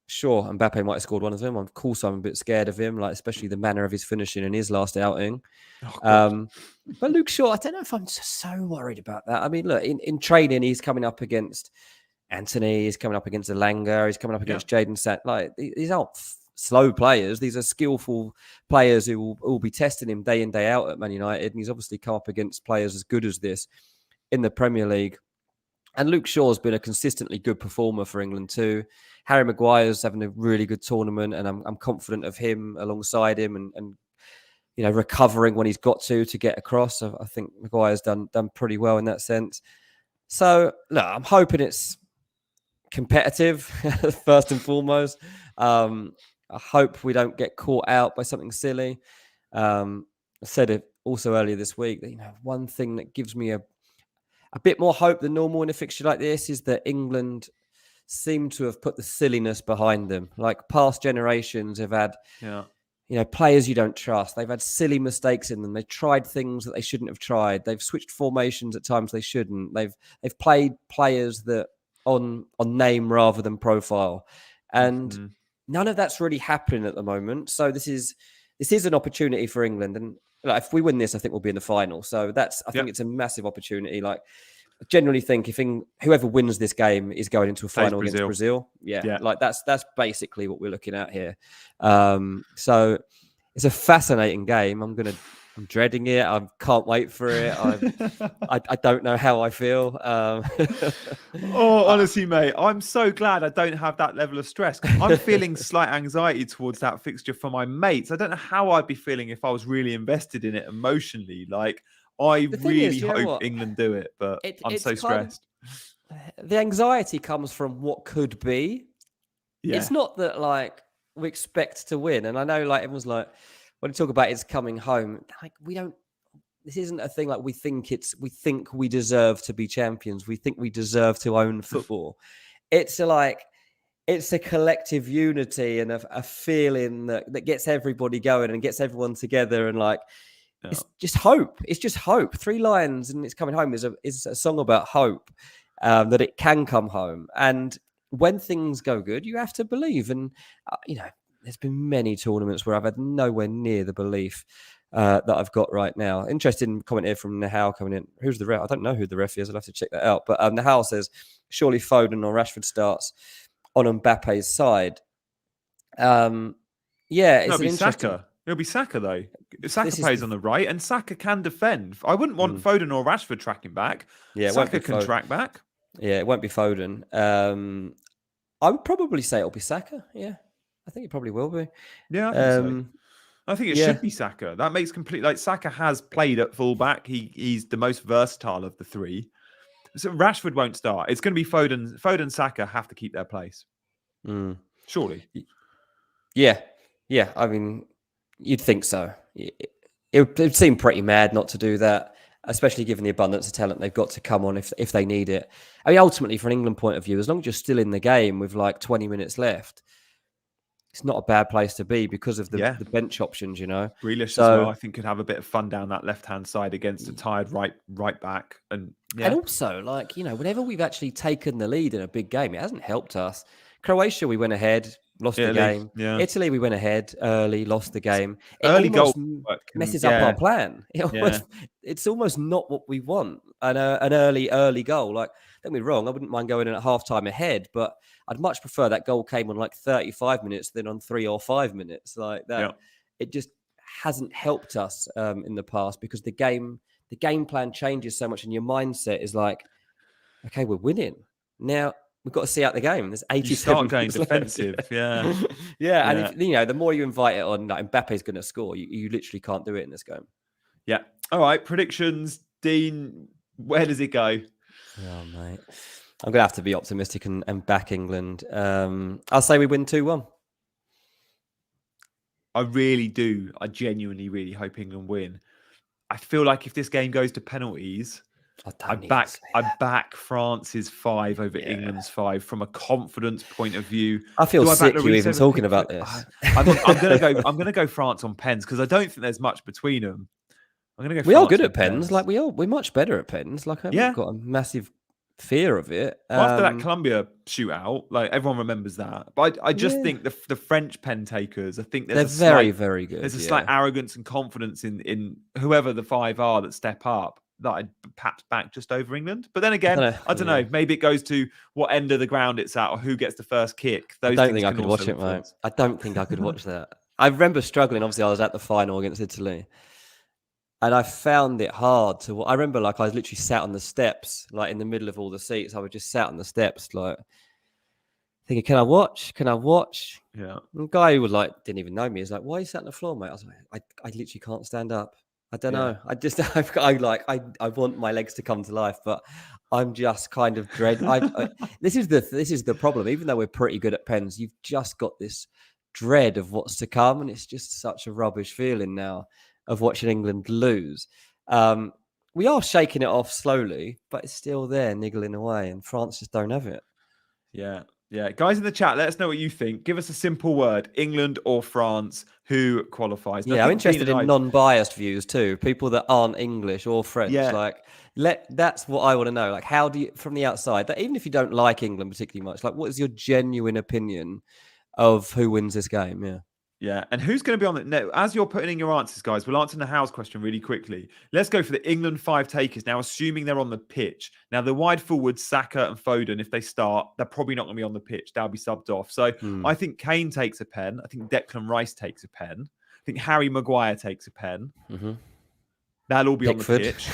Sure, Mbappe might have scored one of them. Of course, I'm a bit scared of him, like especially the manner of his finishing in his last outing. But Luke Shaw, I don't know if I'm so worried about that. I mean, look, in training, he's coming up against Anthony, he's coming up against Elanga, he's coming up against Jadon Sancho. Like, these aren't slow players. These are skillful players who will be testing him day in, day out at Man United. And he's obviously come up against players as good as this in the Premier League. And Luke Shaw's been a consistently good performer for England too. Harry Maguire's having a really good tournament, and I'm confident of him alongside him and recovering when he's got to get across. I think Maguire's done pretty well in that sense. So, look, I'm hoping it's competitive first and foremost. I hope we don't get caught out by something silly. I said it also earlier this week that one thing that gives me a bit more hope than normal in a fixture like this is that England seem to have put the silliness behind them. Like, past generations have had players you don't trust. They've had silly mistakes in them. They've tried things that they shouldn't have tried. They've switched formations at times they shouldn't. They've played players that on name rather than profile. And none of that's really happening at the moment. So this is an opportunity for England. And if we win this, I think we'll be in the final. So I think it's a massive opportunity. Like, I generally think whoever wins this game is going into a final against Brazil. Yeah. Like that's basically what we're looking at here. So it's a fascinating game. I'm dreading it. I can't wait for it. I don't know how I feel. Honestly, mate, I'm so glad I don't have that level of stress. I'm feeling slight anxiety towards that fixture for my mates. I don't know how I'd be feeling if I was really invested in it emotionally. Like, I really hope England do it, but I'm so stressed. The anxiety comes from what could be. Yeah. It's not that like we expect to win. And I know like everyone's like, when you talk about it's coming home, like this isn't a thing like we think we deserve to be champions. We think we deserve to own football. It's a collective unity and a feeling that gets everybody going and gets everyone together. And like, it's just hope. It's just hope. 3 lines and it's coming home is a song about hope, that it can come home. And when things go good, you have to believe. And, there's been many tournaments where I've had nowhere near the belief that I've got right now. Interesting comment here from Nahal coming in. Who's the ref? I don't know who the ref is. I'll have to check that out. But Nahal says, surely Foden or Rashford starts on Mbappe's side. It's an interesting... Saka. It'll be Saka though. Saka This is plays on the right, and Saka can defend. I wouldn't want Foden or Rashford tracking back. Yeah, it won't be Saka can track back. Yeah, it won't be Foden. I would probably say it'll be Saka. Yeah, I think it probably will be. Yeah, I think so. I think it yeah. should be Saka. That makes complete like Saka has played at fullback. He's the most versatile of the three. So Rashford won't start. It's going to be Foden. Foden, Saka have to keep their place. Surely. Yeah. Yeah. I mean, you'd think so. It would seem pretty mad not to do that, especially given the abundance of talent they've got to come on if they need it. I mean, ultimately, from an England point of view, as long as you're still in the game with like 20 minutes left, it's not a bad place to be because of the bench options, you know. Grealish as well, I think, could have a bit of fun down that left-hand side against a tired right back. And also, like, you know, whenever we've actually taken the lead in a big game, it hasn't helped us. Croatia, we went ahead, lost the game. Yeah. Italy, we went ahead early, lost the game. It early goal messes up our plan. It's almost not what we want. An early goal. Like, don't get me wrong, I wouldn't mind going in at halftime ahead, but I'd much prefer that goal came on like 35 minutes than on 3 or 5 minutes. Like that, it just hasn't helped us in the past because the game plan changes so much, and your mindset is like, okay, we're winning now. We've got to see out the game. There's 87 You start going minutes defensive, left. yeah. And if, you know, the more you invite it on, like Mbappe's going to score. You literally can't do it in this game. Yeah. All right. Predictions, Dean. Where does it go? Oh, mate. I'm going to have to be optimistic and back England. I'll say we win 2-1. I really do. I genuinely really hope England win. I feel like if this game goes to penalties, I back France's 5 over England's 5 from a confidence point of view. I feel sick you even talking about this. I'm gonna go France on pens because I don't think there's much between them. I'm gonna go. We are good at pens. Like we're much better at pens. Like I've got a massive fear of it. After that Colombia shootout, like everyone remembers that. But I just think the French pen takers, I think they're very, very good. There's a slight arrogance and confidence in whoever the 5 are that step up that I'd perhaps back just over England. But then again, I don't know. Maybe it goes to what end of the ground it's at or who gets the first kick. I don't think I could watch it, mate. I don't think I could watch that. I remember struggling. Obviously, I was at the final against Italy. And I found it hard to. I remember, like, I was literally sat on the steps, like in the middle of all the seats. I was just sat on the steps, like thinking, "Can I watch? Can I watch?" Yeah. And the guy who was like, didn't even know me. He's like, "Why are you sat on the floor, mate?" I was like, "I literally can't stand up. I don't know. I just, I want my legs to come to life, but I'm just kind of dread. This is the problem. Even though we're pretty good at pens, you've just got this dread of what's to come, and it's just such a rubbish feeling now of watching England lose. We are shaking it off slowly, but it's still there, niggling away, and France just don't have it. Yeah. Guys in the chat, let us know what you think. Give us a simple word, England or France, who qualifies. I'm interested in non-biased views too, people that aren't English or French. That's what I want to know. Like, how do you, from the outside, that even if you don't like England particularly much, like, what is your genuine opinion of who wins this game? Yeah, and who's going to be on the... No, as you're putting in your answers, guys, we'll answer Nahal's question really quickly. Let's go for the England 5 takers now, assuming they're on the pitch. Now, the wide forwards, Saka and Foden, if they start, they're probably not going to be on the pitch. They'll be subbed off. So I think Kane takes a pen. I think Declan Rice takes a pen. I think Harry Maguire takes a pen. Mm-hmm. They'll all be on the pitch.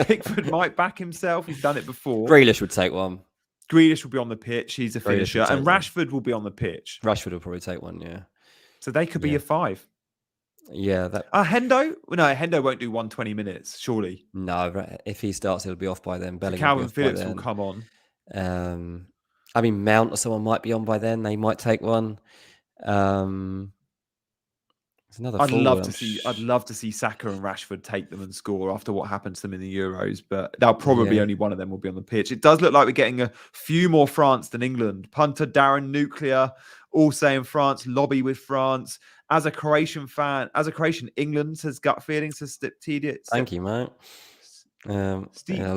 Pickford might back himself. He's done it before. Grealish would take one. Grealish will be on the pitch. He's a finisher. And Rashford will be on the pitch. Rashford will probably take one, yeah. So they could be a 5. Yeah. Hendo? No, Hendo won't do 120 minutes, surely. No, if he starts, he'll be off by then. So Calvin Phillips will come on. I mean, Mount or someone might be on by then. They might take one. I'd love to see Saka and Rashford take them and score after what happened to them in the Euros, but they'll probably only one of them will be on the pitch. It does look like we're getting a few more France than England. Punter Darren Nuclear all saying France, lobby with France. As a Croatian fan, England says gut feelings. Says tedious. Thank you, mate. I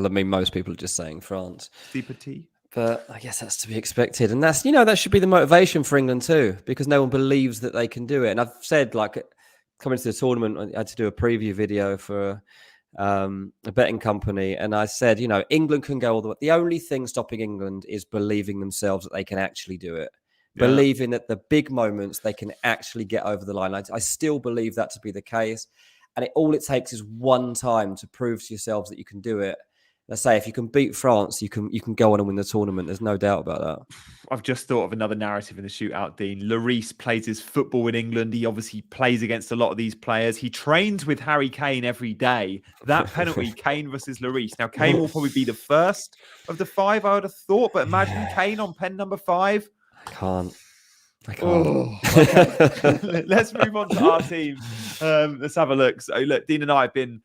mean, most people are just saying France. But I guess that's to be expected. And that's, that should be the motivation for England too, because no one believes that they can do it. And I've said, like, coming to the tournament, I had to do a preview video for a betting company. And I said, England can go all the way. The only thing stopping England is believing themselves that they can actually do it. Yeah. believing that the big moments they can actually get over the line. I still believe that to be the case. And all it takes is one time to prove to yourselves that you can do it. Let's say if you can beat France, you can go on and win the tournament. There's no doubt about that. I've just thought of another narrative in the shootout, Dean. Lloris plays his football in England. He obviously plays against a lot of these players. He trains with Harry Kane every day. That penalty, Kane versus Lloris. Now, Kane will probably be the first of the 5, I would have thought. But imagine Kane on pen number 5. I can't. Oh, okay. Let's move on to our team. Let's have a look. So, look, Dean and I have been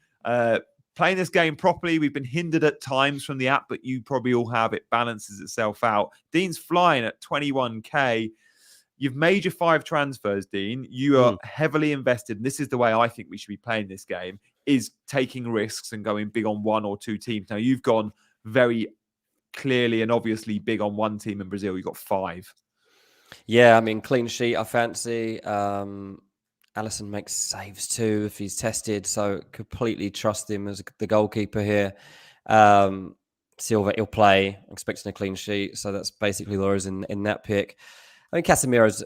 playing this game properly. We've been hindered at times from the app, but you probably all have. It balances itself out. Dean's flying at 21k. You've made your 5 transfers, Dean. You are heavily invested. And this is the way I think we should be playing this game, is taking risks and going big on 1 or 2 teams. Now, you've gone very clearly and obviously big on 1 team in Brazil. You've got 5. Yeah, I mean, clean sheet, I fancy. Alisson makes saves too if he's tested, so completely trust him as the goalkeeper here. Silva, he'll play, expecting a clean sheet, so that's basically Laura's in that pick. I mean, Casemiro's,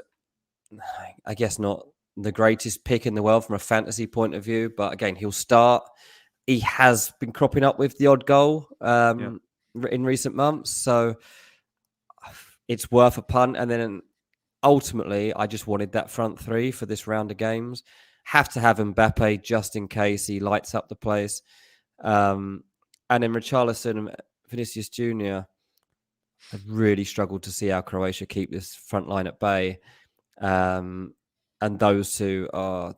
I guess, not the greatest pick in the world from a fantasy point of view, but again, he'll start. He has been cropping up with the odd goal in recent months, so it's worth a punt. And then ultimately, I just wanted that front 3 for this round of games. Have to have Mbappe just in case he lights up the place. And then Richarlison and Vinicius Jr. have really struggled to see how Croatia keep this front line at bay. And those two are,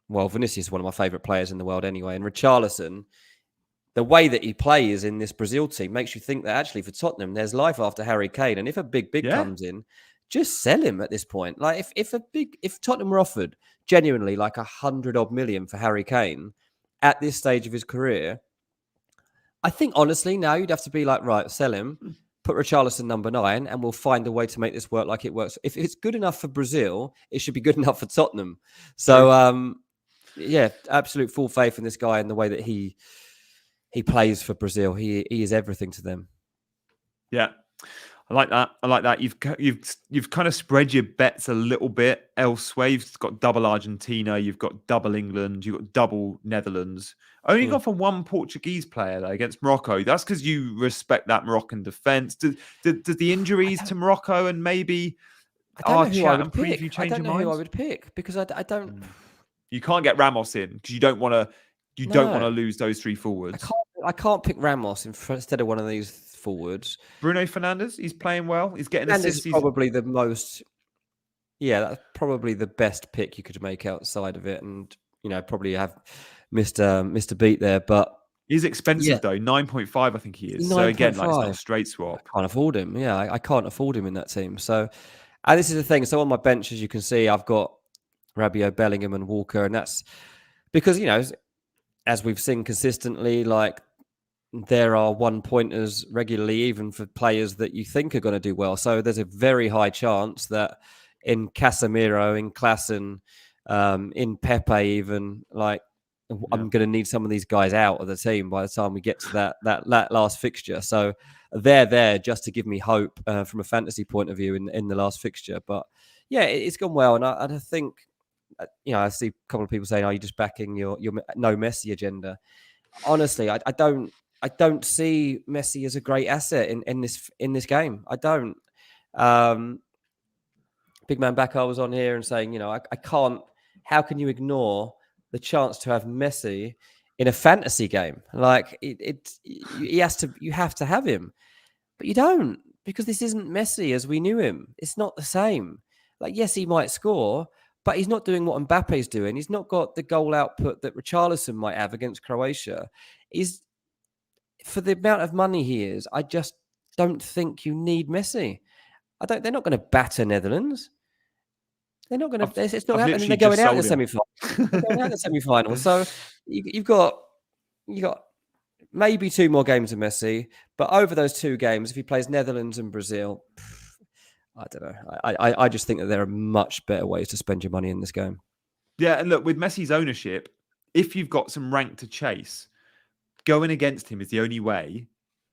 well, Vinicius is one of my favourite players in the world anyway. And Richarlison, the way that he plays in this Brazil team makes you think that actually for Tottenham, there's life after Harry Kane. And if a big comes in, just sell him at this point. Like if Tottenham were offered genuinely like 100 odd million for Harry Kane at this stage of his career, I think honestly now you'd have to be like, right, sell him, put Richarlison number 9, and we'll find a way to make this work like it works. If it's good enough for Brazil, it should be good enough for Tottenham. So yeah, absolute full faith in this guy and the way that he plays for Brazil. He is everything to them. Yeah. I like that. You've kind of spread your bets a little bit elsewhere. You've got double Argentina, you've got double England, you've got double Netherlands. Only gone for 1 Portuguese player though, against Morocco. That's because you respect that Moroccan defense. Did the injuries to Morocco and maybe our chat and preview change your mind? I don't know who I would pick because I don't. You can't get Ramos in because you don't want to. You don't want to lose those 3 forwards. I can't pick Ramos instead of one of these forwards. Bruno Fernandes, he's playing well. He's getting assists. Is probably the most. Yeah, that's probably the best pick you could make outside of it, and probably have Mr. Beat there, but he's expensive though. 9.5, I think he is. 9. So again, like it's not a straight swap. I can't afford him. Yeah, I can't afford him in that team. So, and this is the thing. So on my bench, as you can see, I've got Rabiot, Bellingham, and Walker, and that's because as we've seen consistently, like there are 1-pointers regularly, even for players that you think are going to do well. So there's a very high chance that in Casemiro, in Klaassen, in Pepe, even I'm going to need some of these guys out of the team by the time we get to that last fixture. So they're there just to give me hope from a fantasy point of view in the last fixture. But yeah, it's gone well, and I think I see a couple of people saying, "Are you just backing your no Messi agenda?" Honestly, I don't see Messi as a great asset in this game. I don't. Big Man Backer was on here and saying, I can't. How can you ignore the chance to have Messi in a fantasy game? Like you have to have him, but you don't, because this isn't Messi as we knew him. It's not the same. Like, yes, he might score, but he's not doing what Mbappe's doing. He's not got the goal output that Richarlison might have against Croatia. For the amount of money he is, I just don't think you need Messi. They're not going to batter Netherlands. They're not going to. It's not happening. They're going out in the semi-final. They're going out in the semi-final. So you've got maybe 2 more games of Messi, but over those 2 games, if he plays Netherlands and Brazil, I don't know. I just think that there are much better ways to spend your money in this game. Yeah, and look, with Messi's ownership, if you've got some rank to chase, going against him is the only way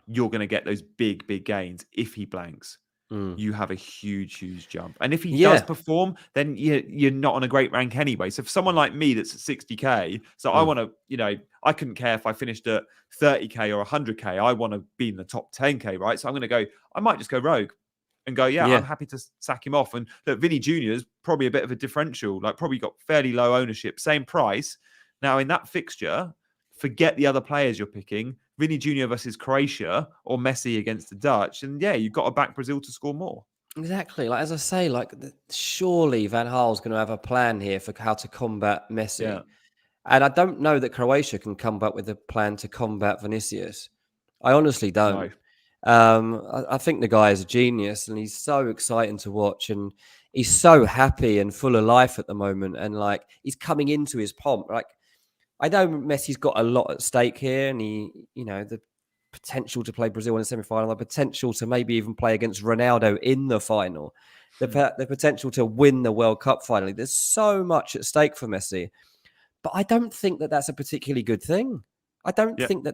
you're going to get those big gains if he blanks. you have a huge jump. And if he does Yeah. perform, then you're not on a great rank anyway. So for someone like me that's at 60k, so I want to, I couldn't care if I finished at 30k or 100k. I want to be in the top 10k, right? So I'm going to go, I might just go rogue and go, yeah, I'm happy to sack him off. And look, Vinny Jr. is probably a bit of a differential, like probably got fairly low ownership, same price. Now in that fixture, forget the other players you're picking. Vinny Jr. versus Croatia or Messi against the Dutch. And yeah, you've got to back Brazil to score more. Exactly. Like, as I say, like, surely Van Gaal's going to have a plan here for how to combat Messi. Yeah. And I don't know that Croatia can come back with a plan to combat Vinicius. I honestly don't. I think the guy is a genius, and he's so exciting to watch, and he's so happy and full of life at the moment. And like, he's coming into his pomp. Like, I know Messi's got a lot at stake here, and the potential to play Brazil in the semi-final, the potential to maybe even play against Ronaldo in the final, the potential to win the World Cup finally. There's so much at stake for Messi, but I don't think that that's a particularly good thing. I don't think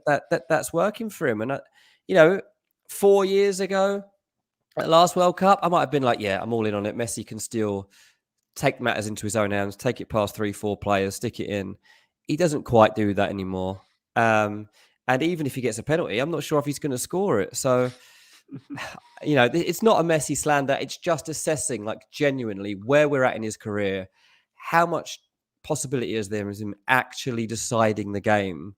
that's working for him. And 4 years ago, at the last World Cup, I might have been like, yeah, I'm all in on it. Messi can still take matters into his own hands, take it past 3-4 players, stick it in. He doesn't quite do that anymore. And even if he gets a penalty, I'm not sure if he's going to score it. So, it's not a Messi slander. It's just assessing, like, genuinely where we're at in his career, how much possibility is there of him actually deciding the game,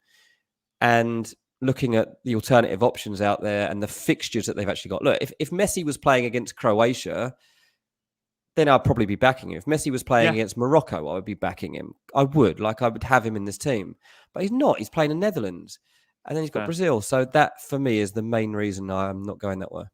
and looking at the alternative options out there and the fixtures that they've actually got. Look, if Messi was playing against Croatia, then I'd probably be backing him. If Messi was playing against Morocco, I would be backing him. I would have him in this team. But he's not. He's playing in Netherlands. And then he's got Brazil. So that, for me, is the main reason I'm not going that way.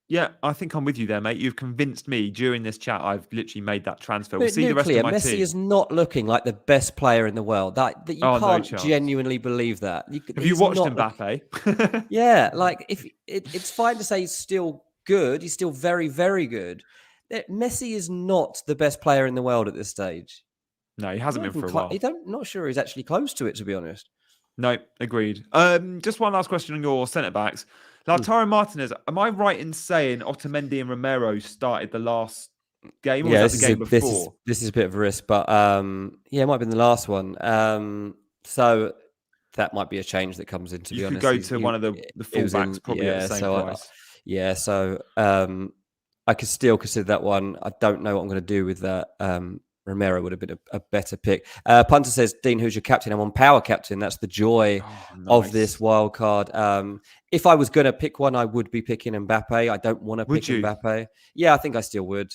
Yeah, I think I'm with you there, mate. You've convinced me during this chat. I've literally made that transfer. We'll see the rest of my Messi team. is not looking like the best player in the world. That you can't genuinely believe that. Have you watched Mbappe? Yeah, like, if it's fine to say he's still good. He's still very, very good. Messi is not the best player in the world at this stage. No, he hasn't been for a while. Not sure he's actually close to it, to be honest. No, agreed. Just one last question on your centre backs. Lautaro Martinez, am I right in saying Otamendi and Romero started the last game, or was that the game before? This is a bit of a risk, but it might have been the last one. So that might be a change that comes in, to be honest. You could go to one of the fullbacks, probably at the same price. So I could still consider that one. I don't know what I'm going to do with that. Romero would have been a better pick. Punter says, Dean, who's your captain? I'm on power captain. That's the joy of this wild card. If I was going to pick one, I would be picking Mbappe. I don't want to pick Mbappe. Yeah, I think I still would.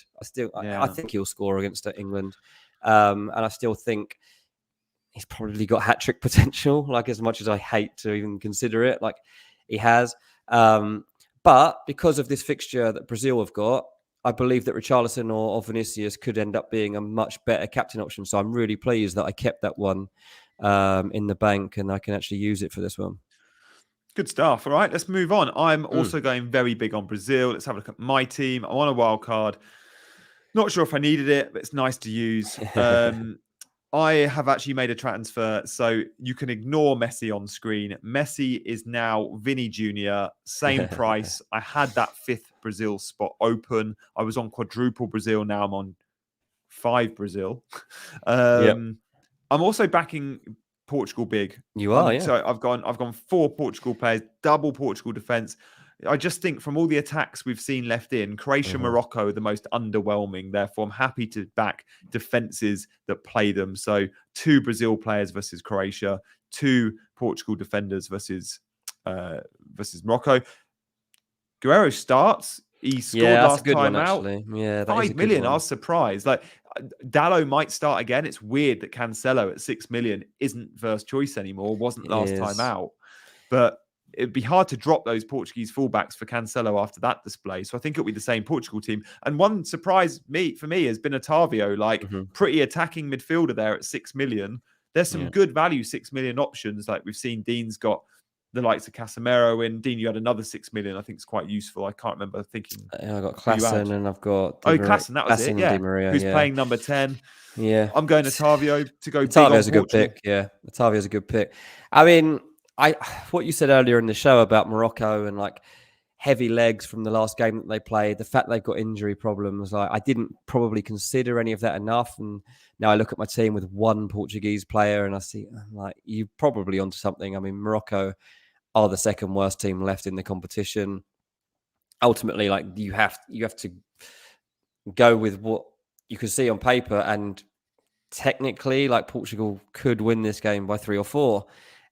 I think he'll score against England. And I still think he's probably got hat-trick potential, like, as much as I hate to even consider it. Like, he has. But because of this fixture that Brazil have got, I believe that Richarlison or Vinicius could end up being a much better captain option. So I'm really pleased that I kept that one in the bank, and I can actually use it for this one. Good stuff. All right, let's move on. I'm also going very big on Brazil. Let's have a look at my team. I'm on a wild card. Not sure if I needed it, but it's nice to use. I have actually made a transfer, so you can ignore Messi on screen. Messi is now Vinny Jr., same price. I had that 5th Brazil spot open. I was on quadruple Brazil. Now I'm on 5 Brazil. I'm also backing Portugal big. You are, yeah. So I've gone 4 Portugal players, double Portugal defense. I just think from all the attacks we've seen left in, Croatia, Morocco are the most underwhelming. Therefore, I'm happy to back defenses that play them. So 2 Brazil players versus Croatia, 2 Portugal defenders versus Morocco. Guerrero starts. He scored last time out. Yeah, 5 million. I was surprised. Like, Dallo might start again. It's weird that Cancelo at 6 million isn't first choice anymore. Wasn't last time out, but it'd be hard to drop those Portuguese fullbacks for Cancelo after that display. So I think it'll be the same Portugal team. And one surprise for me has been Otavio, like pretty attacking midfielder there at 6 million. There's some good value 6 million options. Like we've seen, Dean's got the likes of Casemiro in. Dean, you had another 6 million. I think it's quite useful. I can't remember thinking. I've got Klassen and I've got Klassen. That was it. Yeah, Maria, who's playing number 10. Yeah, I'm going Otavio to go. Otavio's a good pick. Yeah, Otavio's a good pick. I mean, what you said earlier in the show about Morocco, and like, heavy legs from the last game that they played, the fact they've got injury problems. Like, I didn't probably consider any of that enough. And now I look at my team with one Portuguese player and I see, I'm like, you're probably onto something. I mean, Morocco are the second worst team left in the competition. Ultimately, like, you have to go with what you can see on paper, and technically, like, Portugal could win this game by 3 or 4,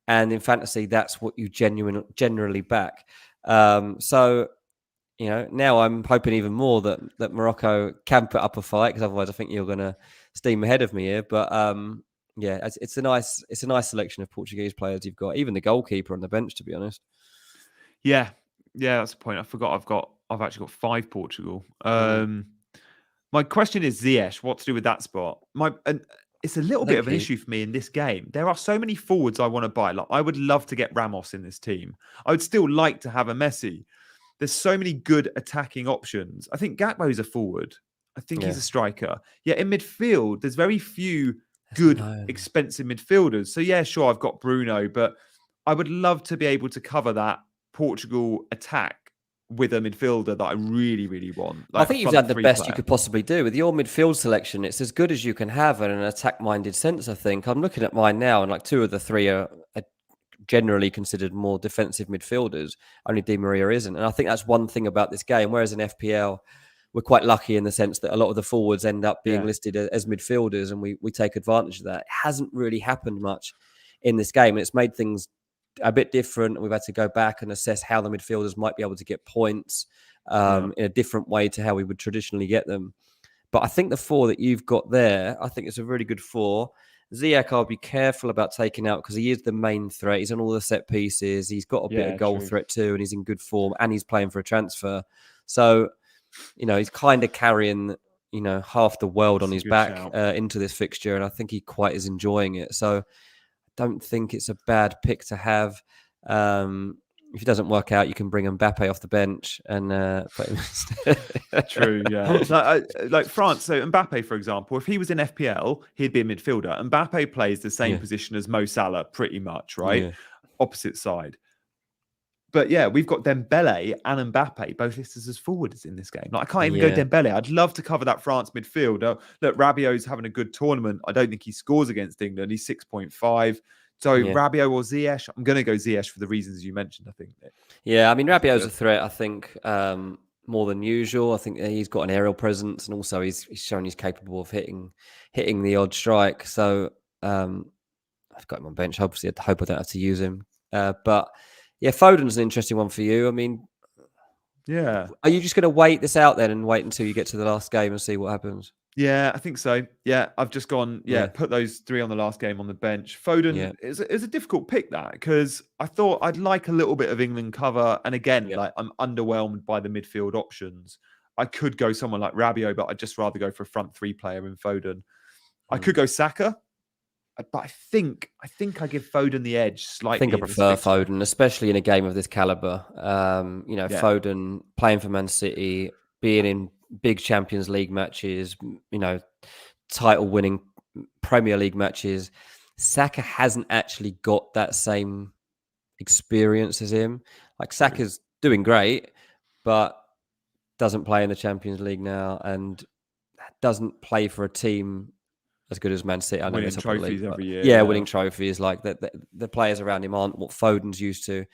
and in fantasy, that's what you generally back. So, now I'm hoping even more that Morocco can put up a fight, because otherwise, I think you're going to steam ahead of me here. But yeah, it's a nice selection of Portuguese players you've got. Even the goalkeeper on the bench, to be honest. Yeah, that's the point. I forgot. I've actually got 5 Portugal. My question is Ziyech. What to do with that spot? It's a little bit of an issue for me in this game. There are so many forwards I want to buy. Like, I would love to get Ramos in this team. I would still like to have a Messi. There's so many good attacking options. I think Gakpo's a forward. I think he's a striker. Yeah, in midfield, there's very few good, expensive midfielders. So yeah, sure, I've got Bruno, but I would love to be able to cover that Portugal attack with a midfielder that I really, really want. Like, I think you've done the best you could possibly do with your midfield selection. It's as good as you can have in an attack-minded sense, I think. I'm looking at mine now, and like 2 of the 3 are generally considered more defensive midfielders. Only Di Maria isn't. And I think that's one thing about this game. Whereas in FPL, we're quite lucky in the sense that a lot of the forwards end up being listed as midfielders, and we take advantage of that. It hasn't really happened much in this game, and it's made things a bit different. We've had to go back and assess how the midfielders might be able to get points in a different way to how we would traditionally get them. But I think the 4 that you've got there, I think it's a really good 4. Ziyech, I'll be careful about taking out because he is the main threat. He's on all the set pieces. He's got a bit of goal threat too, and he's in good form, and he's playing for a transfer. So, he's kind of carrying, half the world on his back into this fixture, and I think he quite is enjoying it. So, don't think it's a bad pick to have. If it doesn't work out, you can bring Mbappe off the bench and put him. True, yeah. Like France. So Mbappe, for example, if he was in FPL, he'd be a midfielder. Mbappe plays the same position as Mo Salah, pretty much, right? Yeah. Opposite side. But yeah, we've got Dembele and Mbappe both listed as forwards in this game. Like, I can't even go Dembele. I'd love to cover that France midfield. Look, Rabiot's having a good tournament. I don't think he scores against England. He's 6.5. So Rabiot or Ziyech, I'm going to go Ziyech for the reasons you mentioned, I think. Yeah, I mean, Rabiot's a threat, I think, more than usual. I think he's got an aerial presence, and also he's shown he's capable of hitting the odd strike. So I've got him on bench. Obviously, I hope I don't have to use him. But yeah, Foden's an interesting one for you. I mean, are you just going to wait this out then and wait until you get to the last game and see what happens? Yeah, I think so. Yeah, I've just gone, put those 3 on the last game on the bench. Foden is a difficult pick, that, because I thought I'd like a little bit of England cover. And again, like, I'm underwhelmed by the midfield options. I could go someone like Rabiot, but I'd just rather go for a front 3 player in Foden. I could go Saka, but I think I give Foden the edge slightly. I think I prefer Foden, especially in a game of this caliber. Foden playing for Man City, being in big Champions League matches, title-winning Premier League matches. Saka hasn't actually got that same experience as him. Like, Saka's doing great, but doesn't play in the Champions League now and doesn't play for a team as good as Man City. I know winning trophies every year. Yeah, winning trophies. Like, the players around him aren't what Foden's used to.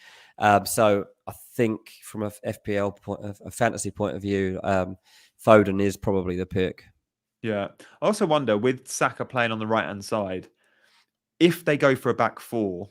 So I think from a FPL a fantasy point of view, Foden is probably the pick. Yeah. I also wonder, with Saka playing on the right-hand side, if they go for a back 4,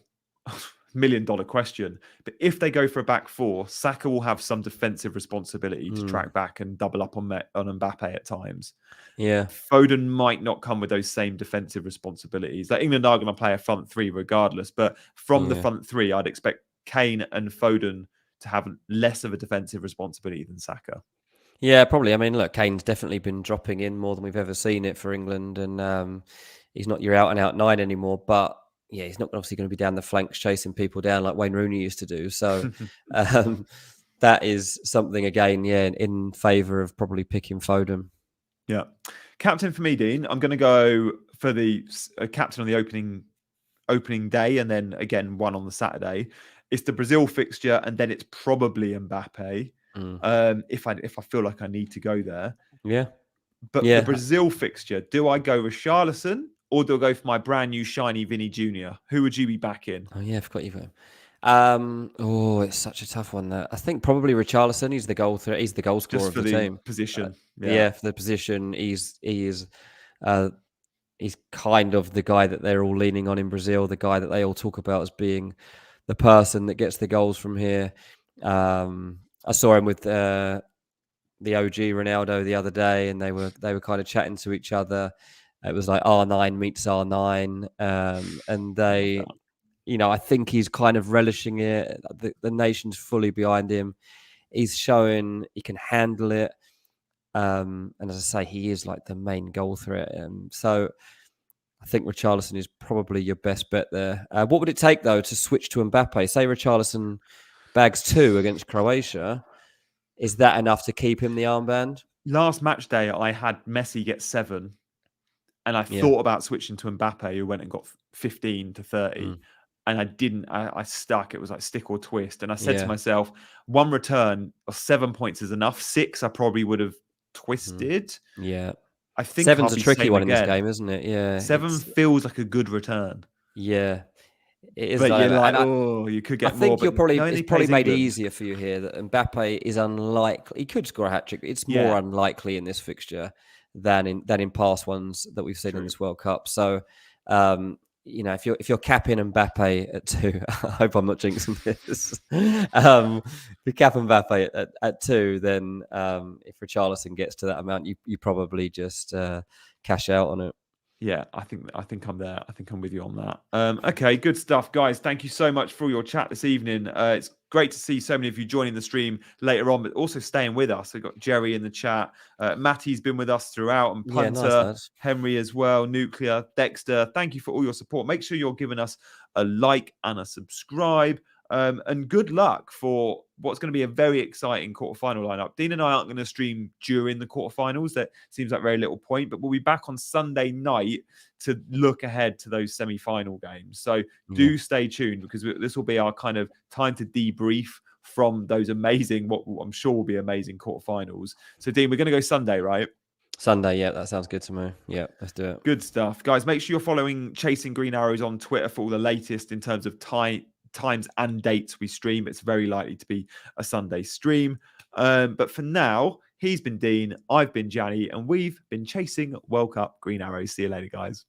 $1 million question, but if they go for a back 4, Saka will have some defensive responsibility to track back and double up on Mbappe at times. Yeah. Foden might not come with those same defensive responsibilities. Like, England are going to play a front 3 regardless, but from the front 3, I'd expect Kane and Foden to have less of a defensive responsibility than Saka. Yeah, probably. I mean, look, Kane's definitely been dropping in more than we've ever seen it for England, and he's not your out-and-out 9 anymore. But yeah, he's not obviously going to be down the flanks chasing people down like Wayne Rooney used to do. So that is something, again, in favour of probably picking Foden. Yeah. Captain for me, Dean. I'm going to go for the captain on the opening day, and then again one on the Saturday. it's the Brazil fixture, and then it's probably Mbappe. If I feel like I need to go there. Yeah. But the Yeah. Brazil fixture, do I go Richarlison or do I go for my brand new shiny Vinny Jr.? Who would you be backing? Oh yeah, I forgot you. Oh, it's such a tough one. That I think probably Richarlison. He's the goal threat. He's the goal scorer Just of for the the team. position. Yeah. Yeah, for the position, uh, he's kind of the guy that they're all leaning on in Brazil. The guy that they all talk about as being the person that gets the goals from here. I saw him with the OG Ronaldo the other day, and they were kind of chatting to each other. It was like R9 meets R9, and they, I think he's kind of relishing it. The nation's fully behind him. He's showing he can handle it, and as I say, he is like the main goal threat. So I think Richarlison is probably your best bet there. What would it take though to switch to Mbappe? Say Richarlison bags 2 against Croatia. Is that enough to keep him the armband? Last match day, I had Messi get 7, and I Yeah. thought about switching to Mbappe, who went and got 15 to 30. And I didn't. I stuck. It was like stick or twist. And I said to myself, 1 return of 7 points is enough. 6, I probably would have twisted. Yeah. I think I'll 7's a be tricky same one in this again. game, isn't it? Yeah. 7 feels like a good return. Yeah. It is, But you're like, and oh, you could I get more. think But it's probably made easier for you here that Mbappe is unlikely. He could score a hat trick. It's more unlikely in this fixture than in past ones that we've seen in this World Cup. So, if you're capping Mbappe at 2, I hope I'm not jinxing this. If you cap Mbappe at 2, then if Richarlison gets to that amount, you probably just cash out on it. Yeah, I think I'm there. I think I'm with you on that. Okay, good stuff, guys. Thank you so much for your chat this evening. It's great to see so many of you joining the stream later on, but also staying with us. We've got Jerry in the chat. Matty's been with us throughout, and Punter, Nice. Henry as well, Nuclear, Dexter. Thank you for all your support. Make sure you're giving us a like and a subscribe. And good luck for what's going to be a very exciting quarterfinal lineup. Dean and I aren't going to stream during the quarterfinals. That seems like very little point, but we'll be back on Sunday night to look ahead to those semi-final games. So do stay tuned, because this will be our kind of time to debrief from those amazing, what I'm sure will be amazing quarterfinals. So Dean, we're going to go Sunday, right? Sunday, yeah, that sounds good to me. Yeah, let's do it. Good stuff. Guys, make sure you're following Chasing Green Arrows on Twitter for all the latest in terms of times and dates we stream. It's very likely to be a Sunday stream. But for now, he's been Dean, I've been Janny, and we've been chasing World Cup Green Arrows. See you later, guys.